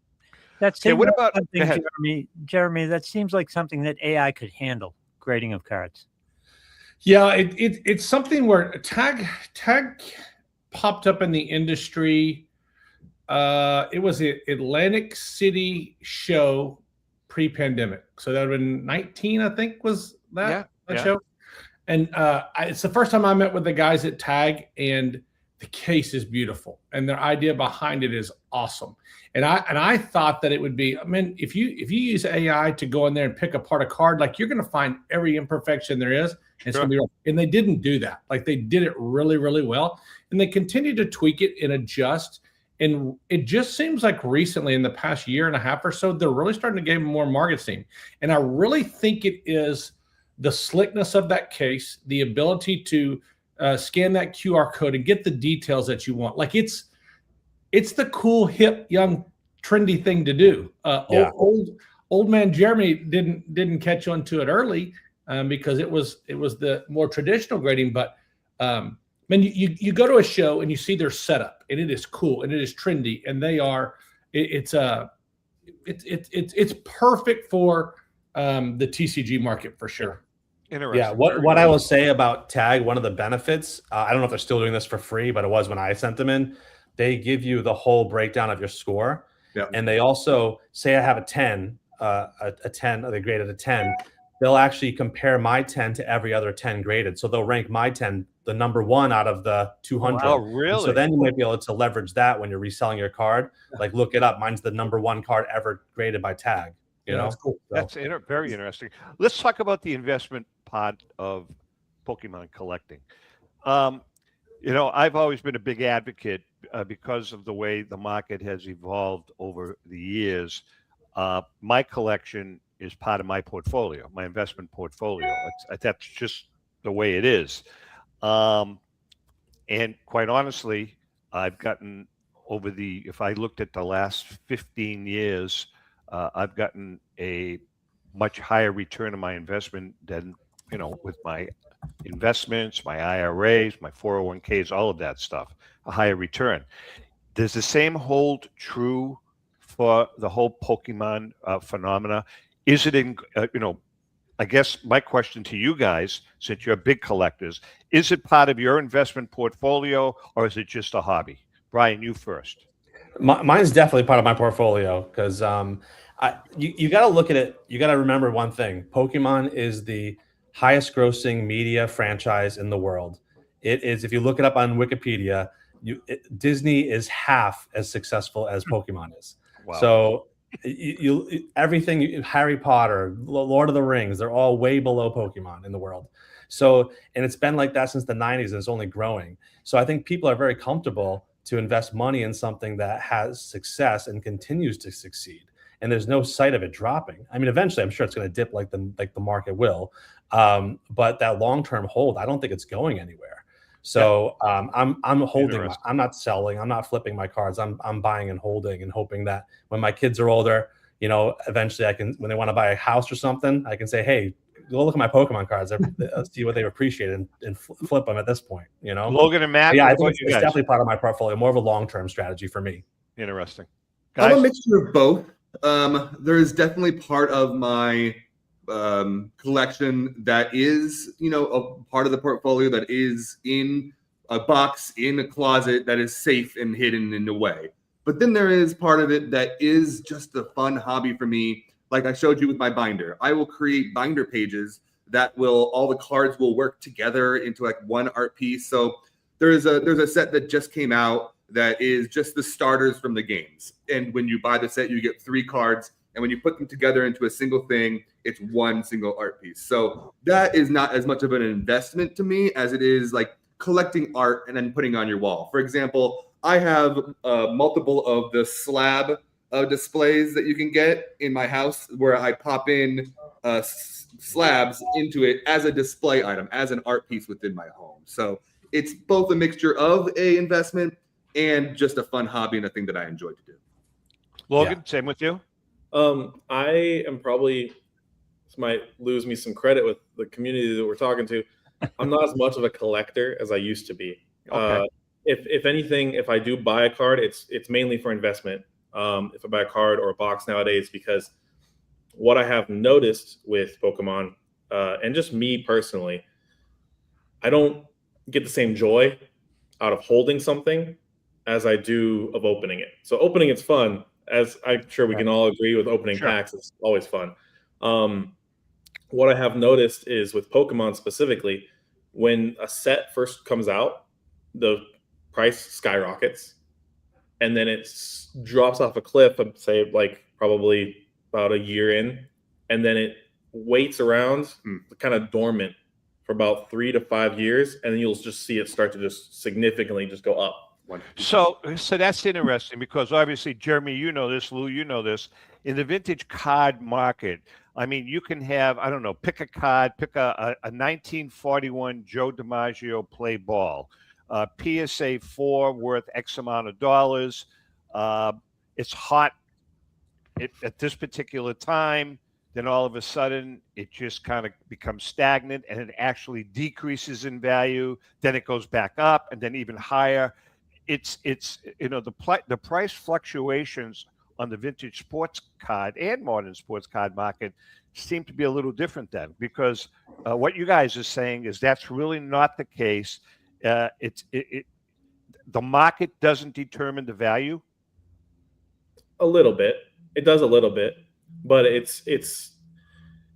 That's what about something, Jeremy? That seems like something that AI could handle, grading of cards.
Yeah, it's something where Tag popped up in the industry. It was an Atlantic City show pre-pandemic, so that would have been 19, I think, was that show. And it's the first time I met with the guys at Tag, and the case is beautiful, and their idea behind it is awesome. And I thought that it would be. I mean, if you use AI to go in there and pick apart a card, like, you're going to find every imperfection there is, and it's going to be. And they didn't do that. Like, they did it really, really well, and they continue to tweak it and adjust. And it just seems like recently, in the past year and a half or so, they're really starting to gain more market steam. And I really think it is the slickness of that case, the ability to scan that QR code and get the details that you want. Like, it's the cool, hip, young, trendy thing to do. Old man Jeremy didn't catch on to it early because it was the more traditional grading. But man, you go to a show and you see their setup, and it is cool and it is trendy, and it's perfect for the TCG market for sure.
Interesting.
Yeah, what I will say about Tag, one of the benefits, I don't know if they're still doing this for free, but it was when I sent them in. They give you the whole breakdown of your score. Yeah. And they also say I have a 10, a 10, or they graded a 10. They'll actually compare my 10 to every other 10 graded. So they'll rank my 10 the number 1 out of the 200.
Oh, really?
And so then you might be able to leverage that when you're reselling your card. Like, look it up. Mine's the number 1 card ever graded by Tag. You know?
That's cool. That's very interesting. Let's talk about the investment part of Pokemon collecting. I've always been a big advocate because of the way the market has evolved over the years. My collection is part of my portfolio, my investment portfolio. That's just the way it is. And quite honestly, I've gotten if I looked at the last 15 years, I've gotten a much higher return on my investment than, with my investments, my IRAs, my 401ks, all of that stuff, a higher return. Does the same hold true for the whole Pokemon phenomena? Is it I guess my question to you guys, since you're big collectors, is it part of your investment portfolio, or is it just a hobby? Brian, you first.
Mine's definitely part of my portfolio because you got to look at it. You got to remember one thing. Pokemon is the highest grossing media franchise in the world. It is, if you look it up on Wikipedia, Disney is half as successful as Pokemon is. Wow. So everything, Harry Potter, Lord of the Rings, they're all way below Pokemon in the world. So, and it's been like that since the 90s, and it's only growing. So I think people are very comfortable to invest money in something that has success and continues to succeed. and there's no sight of it dropping. I mean, eventually, I'm sure it's going to dip like the market will, but that long-term hold, I don't think it's going anywhere. So I'm holding. I'm not selling. I'm not flipping my cards. I'm buying and holding and hoping that when my kids are older, eventually I can, when they want to buy a house or something, I can say, hey, go look at my Pokemon cards, see what they've appreciated, and flip them at this point.
Logan and Matt,
yeah, I think it's definitely part of my portfolio, more of a long-term strategy for me.
Interesting.
I'm a mixture of both. There is definitely part of my collection that is, a part of the portfolio that is in a box, in a closet, that is safe and hidden in a way. But then there is part of it that is just a fun hobby for me. Like I showed you with my binder, I will create binder pages that all the cards will work together into like one art piece. So there's a set that just came out that is just the starters from the games. And when you buy the set, you get 3 cards. And when you put them together into a single thing, it's one single art piece. So that is not as much of an investment to me as it is like collecting art and then putting on your wall. For example, I have multiple of the slab displays that you can get in my house where I pop in slabs into it as a display item, as an art piece within my home. So it's both a mixture of a investment and just a fun hobby and a thing that I enjoy to do.
Logan, same with you?
I am probably, this might lose me some credit with the community that we're talking to. I'm not as much of a collector as I used to be.
Okay.
If anything, if I do buy a card, it's mainly for investment. If I buy a card or a box nowadays, because what I have noticed with Pokemon, and just me personally, I don't get the same joy out of holding something as I do of opening it. So opening it's fun, as I'm sure we can all agree with opening packs. It's always fun. What I have noticed is with Pokemon specifically, when a set first comes out, the price skyrockets, and then it drops off a cliff, I'd say like probably about a year in, and then it waits around kind of dormant for about 3 to 5 years, and then you'll just see it start to just significantly just go up.
So that's interesting because obviously, Jeremy, you know this, Lou, you know this. In the vintage card market, I mean, you can have, I don't know, pick a card, pick a 1941 Joe DiMaggio play ball, PSA 4 worth X amount of dollars. It's hot at this particular time. Then all of a sudden, it just kind of becomes stagnant and it actually decreases in value. Then it goes back up and then even higher. It's the price fluctuations on the vintage sports card and modern sports card market seem to be a little different then, because what you guys are saying is that's really not the case. The market doesn't determine the value.
A little bit, it does a little bit, but it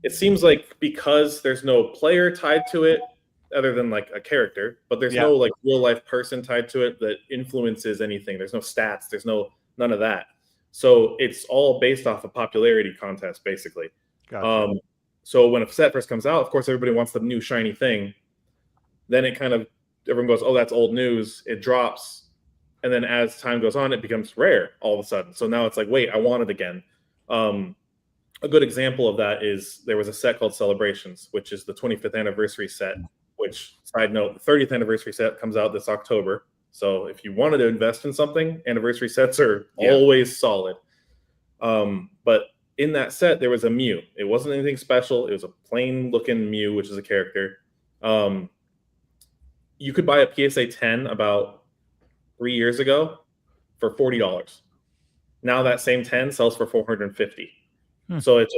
seems like because there's no player tied to it, other than like a character, but there's no like real life person tied to it that influences anything. There's no stats. There's none of that. So it's all based off a popularity contest, basically.
Gotcha.
So when a set first comes out, of course, everybody wants the new shiny thing. Then it kind of, everyone goes, oh, that's old news. It drops. And then as time goes on, it becomes rare all of a sudden. So now it's like, wait, I want it again. A good example of that is there was a set called Celebrations, which is the 25th anniversary set. Which, side note, the 30th anniversary set comes out this October. So if you wanted to invest in something, anniversary sets are always solid. But in that set, there was a Mew. It wasn't anything special. It was a plain looking Mew, which is a character. You could buy a PSA 10 about 3 years ago for $40. Now that same 10 sells for $450. So it's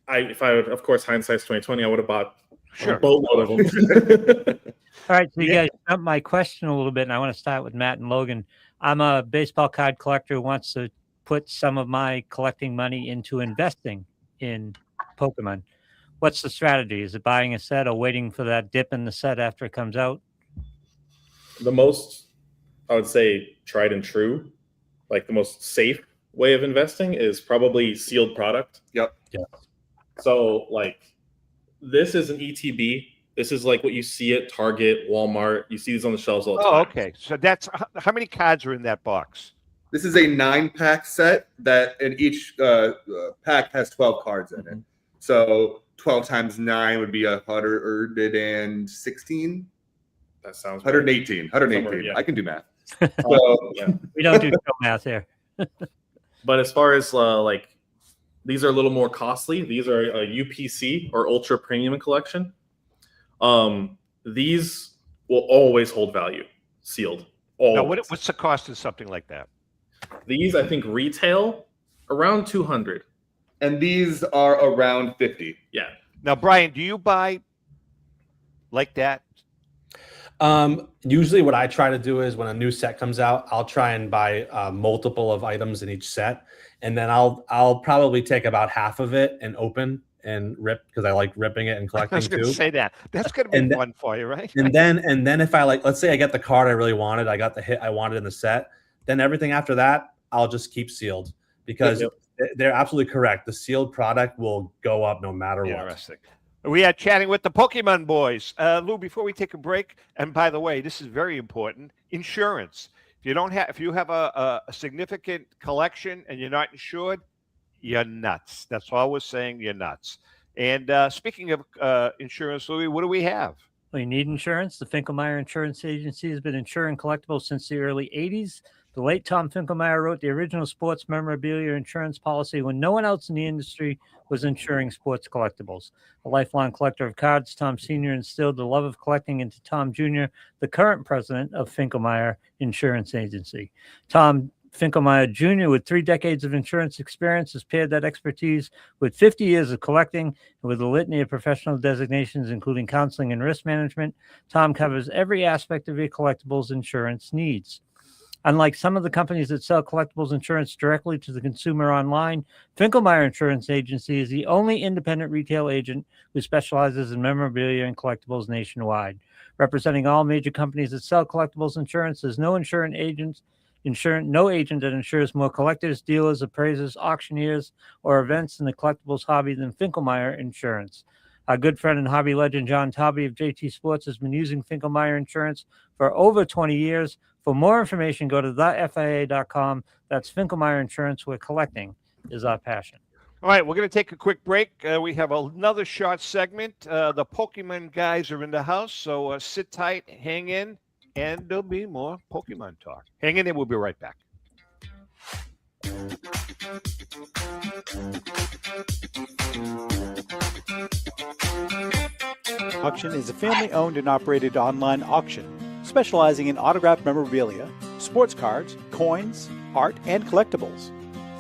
if I would, of course, hindsight's 2020, I would have bought a boatload of them.
All right, so you guys jumped my question a little bit, and I want to start with Matt and Logan. I'm a baseball card collector who wants to put some of my collecting money into investing in Pokemon. What's the strategy? Is it buying a set or waiting for that dip in the set after it comes out?
The most, I would say, tried and true, like the most safe way of investing is probably sealed product.
Yep.
Yeah. So like this is an ETB. This is like what you see at Target, Walmart. You see these on the shelves all the time.
Oh, okay. So that's how many cards are in that box?
This is a 9-pack set and each pack has 12 cards in it. So 12 times 9 would be 116.
That sounds
118. 118.
Somewhere, yeah.
I can do math.
We don't do show math here.
But as far as like, these are a little more costly. These are a UPC or ultra premium collection. These will always hold value, sealed.
Now, what's the cost of something like that?
These, I think, retail around 200.
And these are around 50.
Yeah.
Now, Brian, do you buy like that?
Usually what I try to do is when a new set comes out, I'll try and buy multiple of items in each set. And then I'll probably take about half of it and open and rip, because I like ripping it and collecting
I was going to
too.
say that. That's going to be fun for you, right?
And then if I let's say I get the card I really wanted, I got the hit I wanted in the set, then everything after that, I'll just keep sealed, because they're absolutely correct. The sealed product will go up no matter what.
Interesting. We are chatting with the Pokemon boys. Lou, before we take a break, and by the way, this is very important, insurance. If you have a significant collection and you're not insured, you're nuts. That's all we're saying, you're nuts. And speaking of insurance, Louis, what do we have?
Well, you need insurance. The Finkelmeyer Insurance Agency has been insuring collectibles since the early 80s. The late Tom Finkelmeyer wrote the original sports memorabilia insurance policy when no one else in the industry was insuring sports collectibles. A lifelong collector of cards, Tom Sr. instilled the love of collecting into Tom Jr., the current president of Finkelmeyer Insurance Agency. Tom Finkelmeyer Jr., with 3 decades of insurance experience, has paired that expertise with 50 years of collecting and with a litany of professional designations, including counseling and risk management. Tom covers every aspect of your collectibles insurance needs. Unlike some of the companies that sell collectibles insurance directly to the consumer online, Finkelmeyer Insurance Agency is the only independent retail agent who specializes in memorabilia and collectibles nationwide. Representing all major companies that sell collectibles insurance, there's no no agent that insures more collectors, dealers, appraisers, auctioneers, or events in the collectibles hobby than Finkelmeyer Insurance. Our good friend and hobby legend John Tobby of JT Sports has been using Finkelmeyer Insurance for over 20 years. For more information, go to thefia.com. That's Finkelmeyer Insurance, where collecting is our passion.
All right, we're going to take a quick break. We have another short segment. The Pokemon guys are in the house, so sit tight, hang in, and there'll be more Pokemon talk. Hang in there. We'll be right back.
Auction is a family-owned and operated online auction specializing in autographed memorabilia, sports cards, coins, art, and collectibles.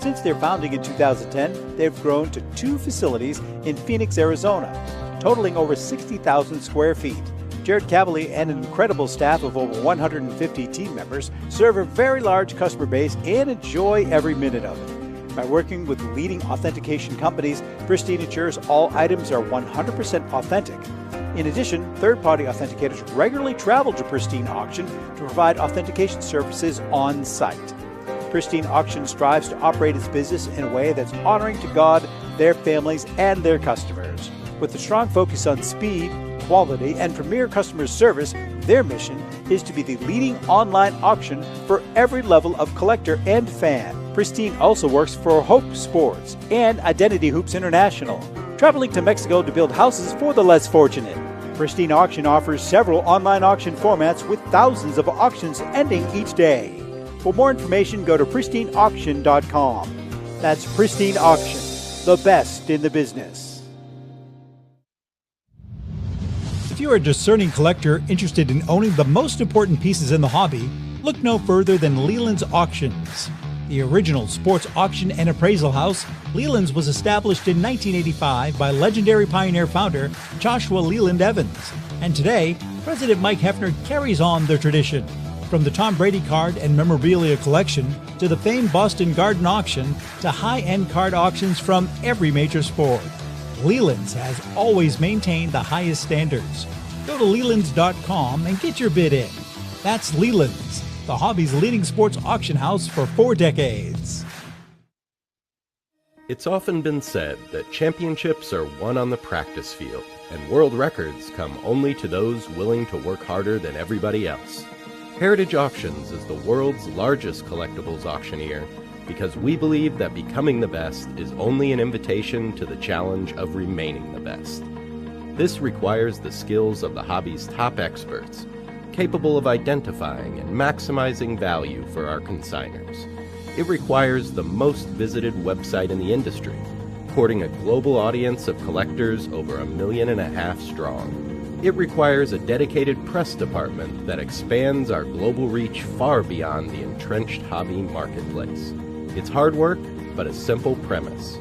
Since their founding in 2010, they've grown to 2 facilities in Phoenix, Arizona, totaling over 60,000 square feet. Jared Cavalier and an incredible staff of over 150 team members serve a very large customer base and enjoy every minute of it. By working with leading authentication companies, Pristine ensures all items are 100% authentic. In addition, third-party authenticators regularly travel to Pristine Auction to provide authentication services on site. Pristine Auction strives to operate its business in a way that's honoring to God, their families, and their customers. With a strong focus on speed, quality, and premier customer service, their mission is to be the leading online auction for every level of collector and fan. Pristine also works for Hope Sports and Identity Hoops International, traveling to Mexico to build houses for the less fortunate. Pristine Auction offers several online auction formats with thousands of auctions ending each day. For more information, go to pristineauction.com. That's Pristine Auction, the best in the business.
If you are a discerning collector interested in owning the most important pieces in the hobby, look no further than Leland's Auctions. The original sports auction and appraisal house, Leland's was established in 1985 by legendary Pioneer founder Joshua Leland Evans. And today, President Mike Hefner carries on the tradition. From the Tom Brady card and memorabilia collection to the famed Boston Garden auction to high-end card auctions from every major sport, Leland's has always maintained the highest standards. Go to Lelands.com and get your bid in. That's Leland's, the hobby's leading sports auction house for 4 decades.
It's often been said that championships are won on the practice field, and world records come only to those willing to work harder than everybody else. Heritage Auctions is the world's largest collectibles auctioneer because we believe that becoming the best is only an invitation to the challenge of remaining the best. This requires the skills of the hobby's top experts, capable of identifying and maximizing value for our consigners. It requires the most visited website in the industry, courting a global audience of collectors over 1.5 million strong. It requires a dedicated press department that expands our global reach far beyond the entrenched hobby marketplace. It's hard work, but a simple premise.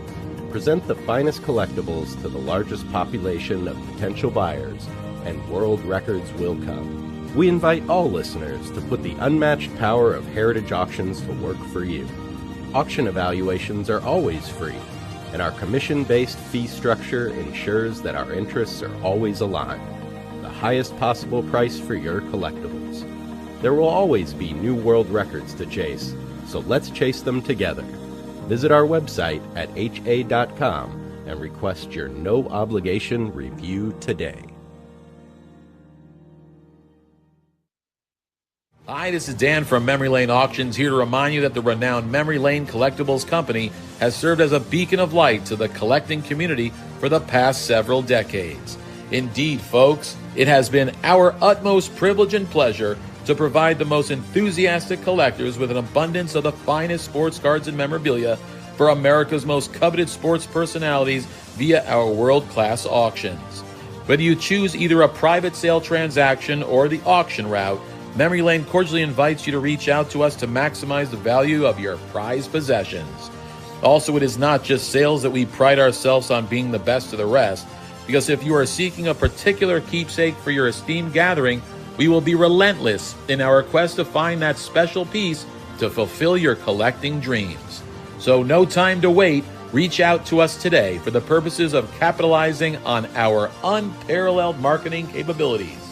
Present the finest collectibles to the largest population of potential buyers, and world records will come. We invite all listeners to put the unmatched power of Heritage Auctions to work for you. Auction evaluations are always free, and our commission-based fee structure ensures that our interests are always aligned. Highest possible price for your collectibles. There will always be new world records to chase, so let's chase them together. Visit our website at ha.com and request your no-obligation review today.
Hi, this is Dan from Memory Lane Auctions, here to remind you that the renowned Memory Lane Collectibles Company has served as a beacon of light to the collecting community for the past several decades. Indeed, folks, it has been our utmost privilege and pleasure to provide the most enthusiastic collectors with an abundance of the finest sports cards and memorabilia for America's most coveted sports personalities via our world-class auctions. Whether you choose either a private sale transaction or the auction route, Memory Lane cordially invites you to reach out to us to maximize the value of your prized possessions. Also, it is not just sales that we pride ourselves on being the best of the rest, because if you are seeking a particular keepsake for your esteemed gathering, we will be relentless in our quest to find that special piece to fulfill your collecting dreams. So no time to wait. Reach out to us today for the purposes of capitalizing on our unparalleled marketing capabilities.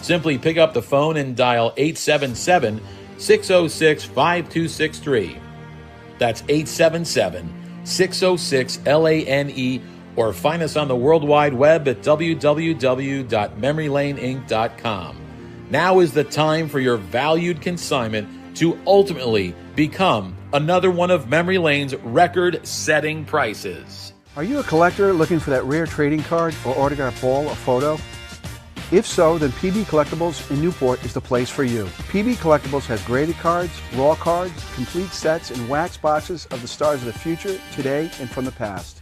Simply pick up the phone and dial 877-606-5263. That's 877-606-LANE, or find us on the World Wide Web at www.memorylaneinc.com. Now is the time for your valued consignment to ultimately become another one of Memory Lane's record-setting prices.
Are you a collector looking for that rare trading card or autographed ball or photo? If so, then PB Collectibles in Newport is the place for you. PB Collectibles has graded cards, raw cards, complete sets, and wax boxes of the stars of the future, today, and from the past.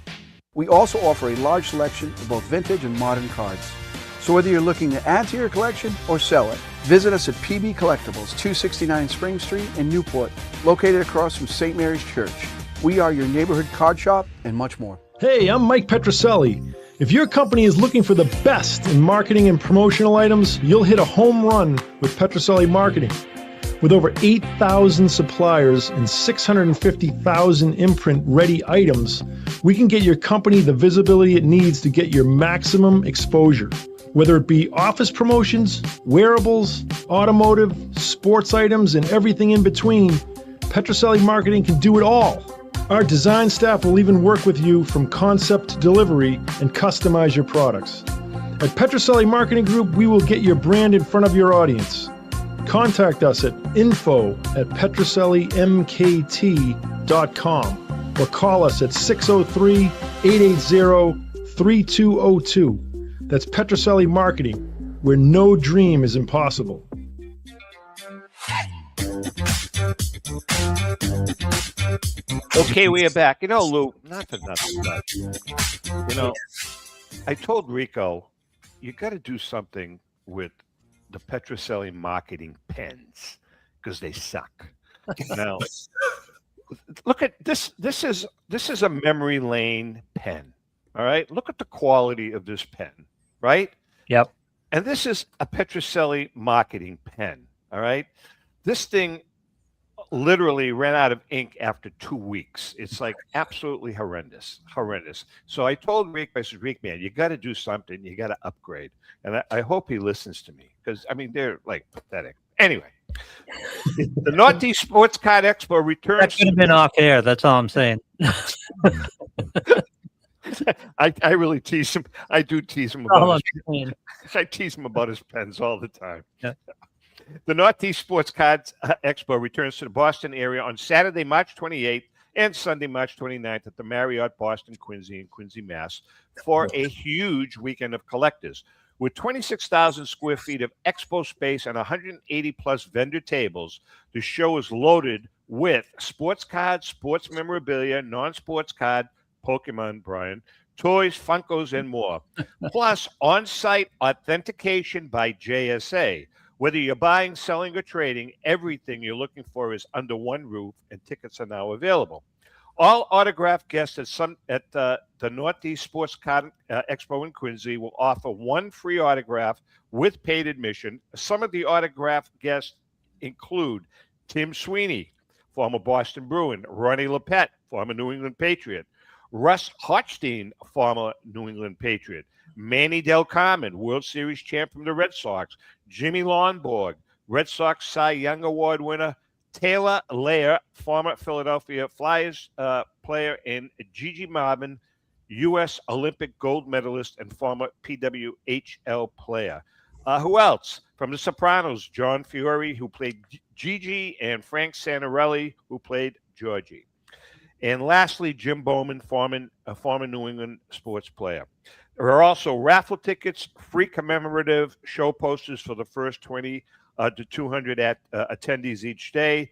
We also offer a large selection of both vintage and modern cards. So whether you're looking to add to your collection or sell it, visit us at PB Collectibles, 269 Spring Street in Newport, located across from St. Mary's Church. We are your neighborhood card shop and much more.
Hey, I'm Mike Petroselli. If your company is looking for the best in marketing and promotional items, you'll hit a home run with Petroselli Marketing. With over 8,000 suppliers and 650,000 imprint-ready items, we can get your company the visibility it needs to get your maximum exposure. Whether it be office promotions, wearables, automotive, sports items, and everything in between, Petroselli Marketing can do it all. Our design staff will even work with you from concept to delivery and customize your products. At Petroselli Marketing Group, we will get your brand in front of your audience. Contact us at info@petrosellimkt.com or call us at 603-880-3202. That's Petroselli Marketing, where no dream is impossible.
Okay, we are back. You know, Lou, not for nothing, but, you know, I told Rico, you got to do something with the Petroselli marketing pens because they suck. Now, look at this. This is a Memory Lane pen. All right. Look at the quality of this pen. Right.
Yep.
And this is a Petroselli marketing pen. All right. This thing literally ran out of ink after 2 weeks. It's like absolutely horrendous. So I told Rick, I said, Rick, man, you got to do something. You got to upgrade. And I hope he listens to me because, I mean, they're like pathetic. Anyway, the Northeast Sports Card Expo returns.
That could have been off air. That's all I'm saying.
I really tease him. I do tease him about his pens. I tease him about his pens all the time.
Yeah.
The Northeast Sports Cards Expo returns to the Boston area on Saturday, March 28th and Sunday, March 29th at the Marriott Boston Quincy in Quincy, Mass. for a huge weekend of collectors. With 26,000 square feet of expo space and 180 plus vendor tables, the show is loaded with sports cards, sports memorabilia, non-sports card, Pokemon, Brian, toys, Funkos, and more. Plus, on-site authentication by JSA. Whether you're buying, selling, or trading, everything you're looking for is under one roof, and tickets are now available. All autographed guests at the Northeast Sports Card Expo in Quincy will offer one free autograph with paid admission. Some of the autographed guests include Tim Sweeney, former Boston Bruin, Ronnie Lepet, former New England Patriot, Russ Hochstein, former New England Patriot, Manny Del Carmen, World Series champ from the Red Sox, Jimmy Lonborg, Red Sox Cy Young Award winner, Taylor Lair, former Philadelphia Flyers player, and Gigi Marvin, U.S. Olympic gold medalist and former PWHL player. Who else? From The Sopranos, John Fiore, who played Gigi, and Frank Santarelli, who played Georgie. And lastly, Jim Bowman, a former New England sports player. There are also raffle tickets, free commemorative show posters for the first 20 to 200 attendees each day.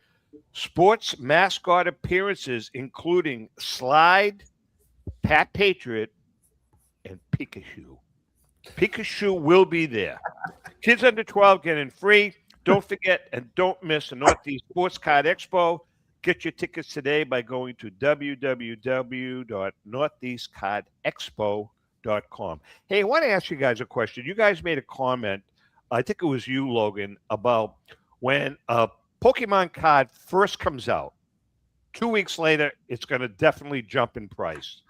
Sports mascot appearances, including Slide, Pat Patriot, and Pikachu. Pikachu will be there. Kids under 12 get in free. Don't forget and don't miss the Northeast Sports Card Expo. Get your tickets today by going to www.northeastcardexpo.com. Hey, I want to ask you guys a question. You guys made a comment, I think it was you, Logan, about when a Pokemon card first comes out, 2 weeks later, it's going to definitely jump in price.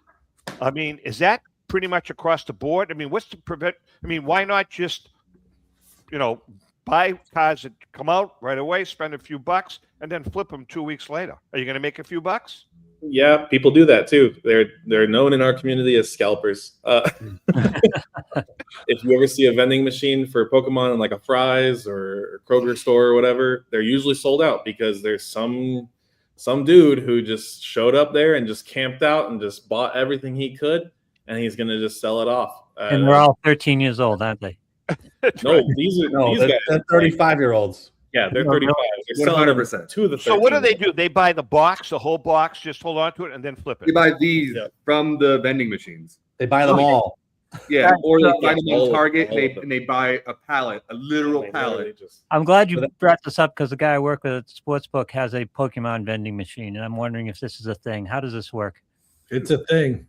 I mean, is that pretty much across the board? I mean, what's to prevent? I mean, why not just, buy cards that come out right away, spend a few bucks, and then flip them 2 weeks later? Are you going to make a few bucks?
Yeah, people do that too. They're known in our community as scalpers. If you ever see a vending machine for Pokemon in like a Fry's or Kroger store or whatever, they're usually sold out because there's some dude who just showed up there and just camped out and just bought everything he could, and he's gonna just sell it off.
And they're all 13 years old, aren't they?
No, these guys.
They're 35-year-olds.
Yeah, they're 35. They're
100%.
To the 13.
So what do? They buy the box, the whole box, just hold on to it, and then flip it.
They buy these from the vending machines.
They buy them all.
Yeah, or they find them on Target and they buy a pallet, a literal pallet.
I'm glad you brought this up because the guy I work with at Sportsbook has a Pokemon vending machine, and I'm wondering if this is a thing. How does this work?
It's a thing.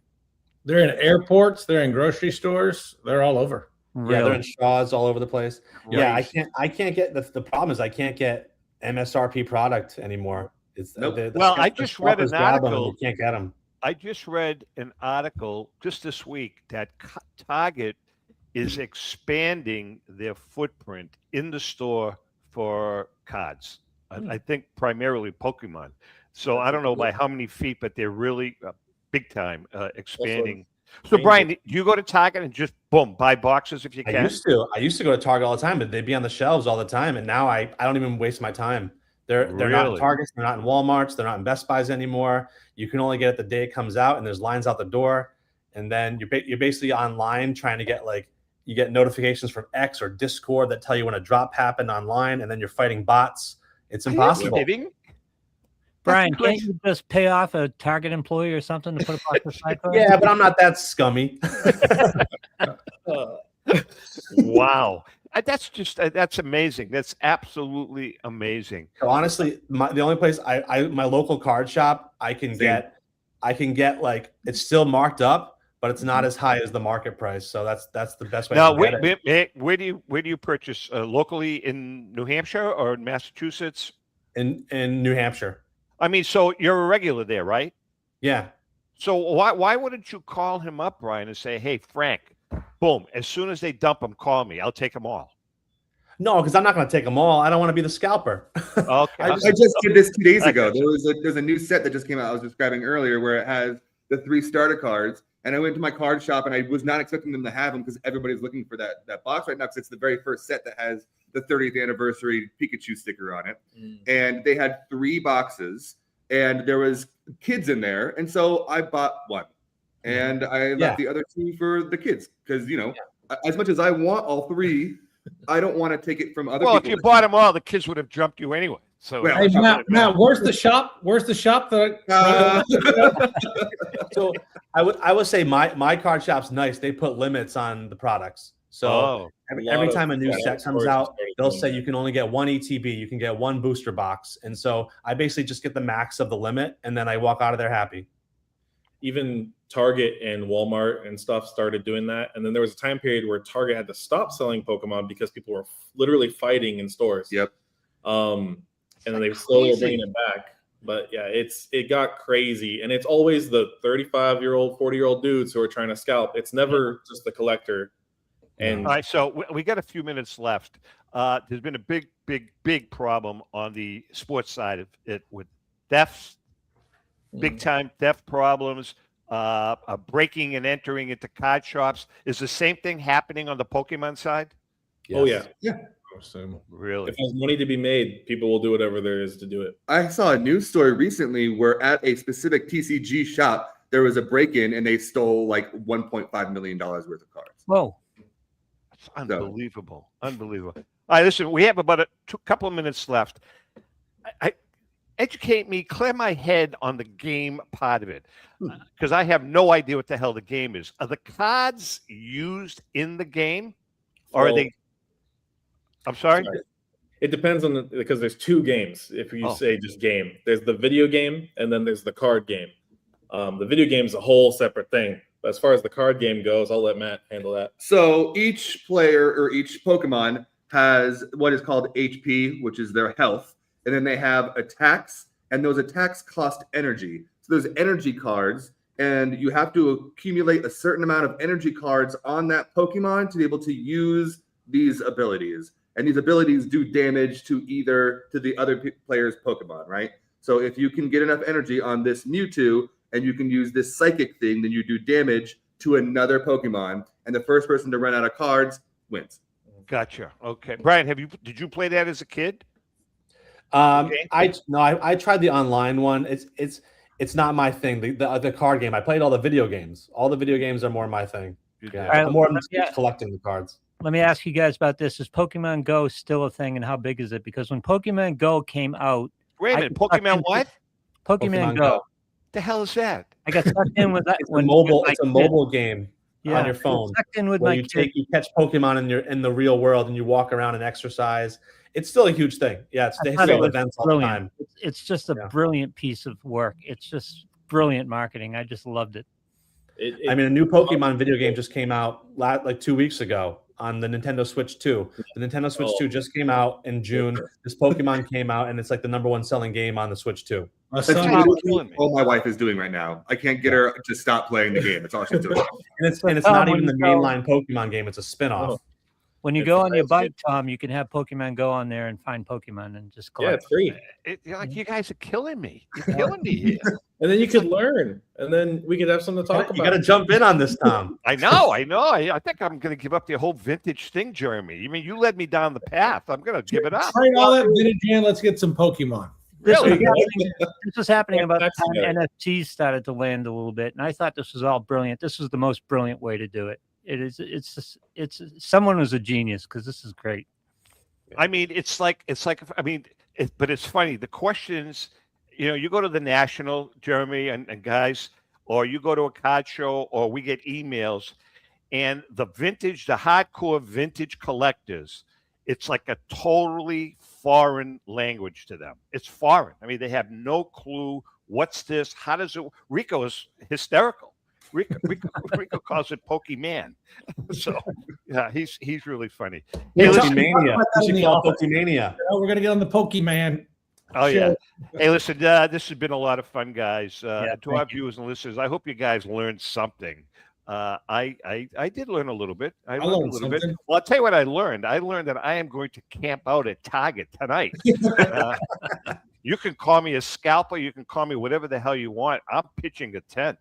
They're in airports. They're in grocery stores. They're all over.
Yeah, they're in straws all over the place. Right. Yeah, I can't get the problem is I can't get MSRP product anymore. It's
I just read an article.
You can't get them.
I just read an article just this week that Target is expanding their footprint in the store for cards. I think primarily Pokemon. So I don't know by how many feet, but they're really big time expanding. So Brian, do you go to Target and just buy boxes if you can?
I used to go to Target all the time, but they'd be on the shelves all the time, and now I don't even waste my time. They're not in Targets, they're not in Walmarts, they're not in Best Buys anymore. You can only get it the day it comes out, and there's lines out the door. And then you're basically online trying to get you get notifications from X or Discord that tell you when a drop happened online, and then you're fighting bots. It's impossible.
Brian, can't you just pay off a Target employee or something to put a box aside for?
Yeah, but I'm not that scummy.
Wow. That's amazing. That's absolutely amazing.
So honestly, the only place my local card shop, I can get it's still marked up, but it's not as high as the market price. So that's the best way.
Now, where do you purchase locally in New Hampshire or in Massachusetts?
In New Hampshire.
I mean, so you're a regular there, right?
Yeah.
So why wouldn't you call him up, Brian, and say, "Hey, Frank, boom! As soon as they dump them, call me. I'll take them all."
No, because I'm not going to take them all. I don't want to be the scalper.
Okay.
I just did this 2 days ago. There's a new set that just came out. I was describing earlier where it has the 3 starter cards, and I went to my card shop and I was not expecting them to have them because everybody's looking for that box right now because it's the very first set that has the 30th anniversary Pikachu sticker on it. And they had 3 boxes, and there was kids in there. And so I bought one, and I left the other 2 for the kids because, as much as I want all 3, I don't want to take it from other people.
Well, if you bought them all, the kids would have jumped you anyway. So,
hey, Matt, where's the shop? Where's the shop
So I would say my card shop's nice. They put limits on the products. So every time a new set comes out, they'll say you can only get 1 ETB, you can get 1 booster box. And so I basically just get the max of the limit, and then I walk out of there happy.
Even Target and Walmart and stuff started doing that. And then there was a time period where Target had to stop selling Pokemon because people were literally fighting in stores.
Yep.
And then they slowly were bringing it back. But yeah, it got crazy. And it's always the 35-year-old, 40-year-old dudes who are trying to scalp. It's never just the collector. And
all right, so we got a few minutes left. There's been a big problem on the sports side of it with thefts, big time theft problems, breaking and entering into card shops. Is the same thing happening on the Pokemon side?
Yes. Oh yeah.
Yeah.
Really?
If there's money to be made, people will do whatever there is to do it.
I saw a news story recently where at a specific TCG shop, there was a break-in and they stole like $1.5 million worth of cards.
Whoa.
That's unbelievable. Unbelievable. All right, listen, we have about a couple of minutes left. Educate me, clear my head on the game part of it, because I have no idea what the hell the game is. Are the cards used in the game, or are they? I'm sorry?
It depends on because there's 2 games. If you say just game, there's the video game and then there's the card game. The video game is a whole separate thing. But as far as the card game goes, I'll let Matt handle that.
So each player or each Pokemon has what is called HP, which is their health. And then they have attacks, and those attacks cost energy. So there's energy cards, and you have to accumulate a certain amount of energy cards on that Pokemon to be able to use these abilities. And these abilities do damage to the other player's Pokemon, right? So if you can get enough energy on this Mewtwo and you can use this psychic thing, then you do damage to another Pokemon, and the first person to run out of cards wins.
Gotcha. Okay, Brian, did you play that as a kid?
I tried the online one. It's not my thing. The card game. I played all the video games. All the video games are more my thing. Yeah,
Right,
I'm more
yeah.
collecting the cards.
Let me ask you guys about this. Is Pokemon Go still a thing, and how big is it? Because when Pokemon Go came out,
wait a minute, Pokemon what?
Pokemon Go.
The hell is that?
I got sucked in with that.
It's a mobile game on your phone.
Sucked in with
where
my
you catch Pokemon in the real world and you walk around and exercise. It's still a huge thing. Yeah, they have events all the time.
It's just a brilliant piece of work. It's just brilliant marketing. I just loved it.
I mean, a new Pokemon video game just came out like 2 weeks ago on the Nintendo Switch 2. The Nintendo Switch 2 just came out in June. This Pokemon came out, and it's like the #1 selling game on the Switch 2.
That's all my wife is doing right now. I can't get her to stop playing the game. That's all she's doing.
and it's not even the mainline Pokemon game. It's a spin-off.
When you go on your bike, Tom, you can have Pokemon Go on there and find Pokemon and just collect.
Yeah, it's free.
Like, you guys are killing me. You're killing me here.
And then you could learn, and then we could have something to talk about.
You got to jump in on this, Tom.
I know. I think I'm going to give up the whole vintage thing, Jeremy. I mean, you led me down the path. I'm going to give it up.
Trade all that vintage in. Let's get some Pokemon.
Really?
This was happening about the time NFTs started to land a little bit, and I thought this was all brilliant. This was the most brilliant way to do it. It's someone was a genius, because this is great.
I mean, but it's funny. The questions, you go to the National, Jeremy and guys, or you go to a card show, or we get emails, and the hardcore vintage collectors, it's like a totally foreign language to them. It's foreign. I mean, they have no clue. What's this? How does it? Rico is hysterical. Rico calls it Pokemon. So yeah, he's really funny.
Hey, Pokemania. You should call it Pokemania.
We're gonna get on the Pokemon.
Oh yeah. Hey, listen, this has been a lot of fun, guys. To our viewers and listeners, I hope you guys learned something. I did learn a little bit. I learned a little bit. Well, I'll tell you what I learned. I learned that I am going to camp out at Target tonight. You can call me a scalper. You can call me whatever the hell you want. I'm pitching a tent.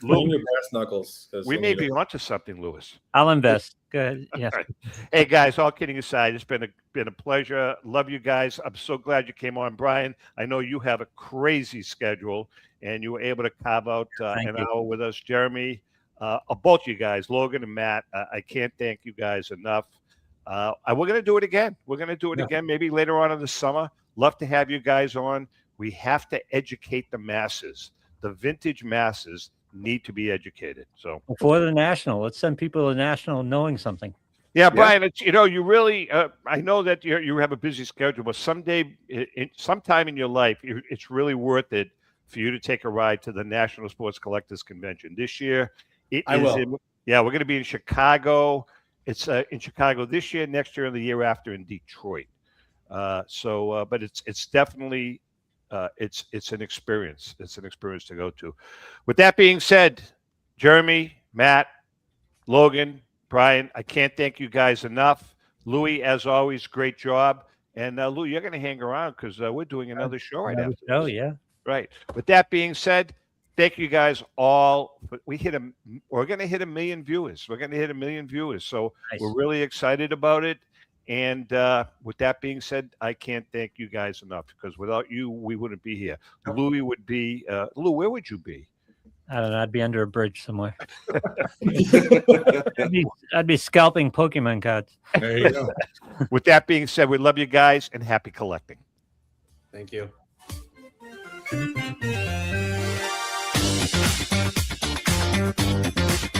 Put in your brass knuckles.
We may be onto something, Lewis.
I'll invest. Go ahead. Yeah.
All right. Hey guys, all kidding aside, it's been a pleasure. Love you guys. I'm so glad you came on, Brian. I know you have a crazy schedule, and you were able to carve out an hour with us, Jeremy. Both you guys, Logan and Matt. I can't thank you guys enough. We're going to do it again. We're going to do it again, maybe later on in the summer. Love to have you guys on. We have to educate the masses. The vintage masses need to be educated. So
for the national, let's send people to the national knowing something.
Yeah, Brian, it's, you really, I know that you have a busy schedule, but sometime in your life, it's really worth it for you to take a ride to the National Sports Collectors Convention. This year, we're going to be in Chicago. It's in Chicago this year, next year, and the year after in Detroit. But it's definitely it's an experience. It's an experience to go to. With that being said, Jeremy, Matt, Logan, Brian, I can't thank you guys enough. Louis, as always, great job. And Lou, you're going to hang around because we're doing another show right after.
Oh, yeah.
Right. With that being said, thank you guys all. We're going to hit 1 million viewers. We're going to hit 1 million viewers. So We're really excited about it. And with that being said, I can't thank you guys enough because without you, we wouldn't be here. Louis would be, Lou, where would you be?
I don't know. I'd be under a bridge somewhere. I'd be scalping Pokemon cards.
There you go.
With that being said, we love you guys and happy collecting.
Thank you.
Thank you.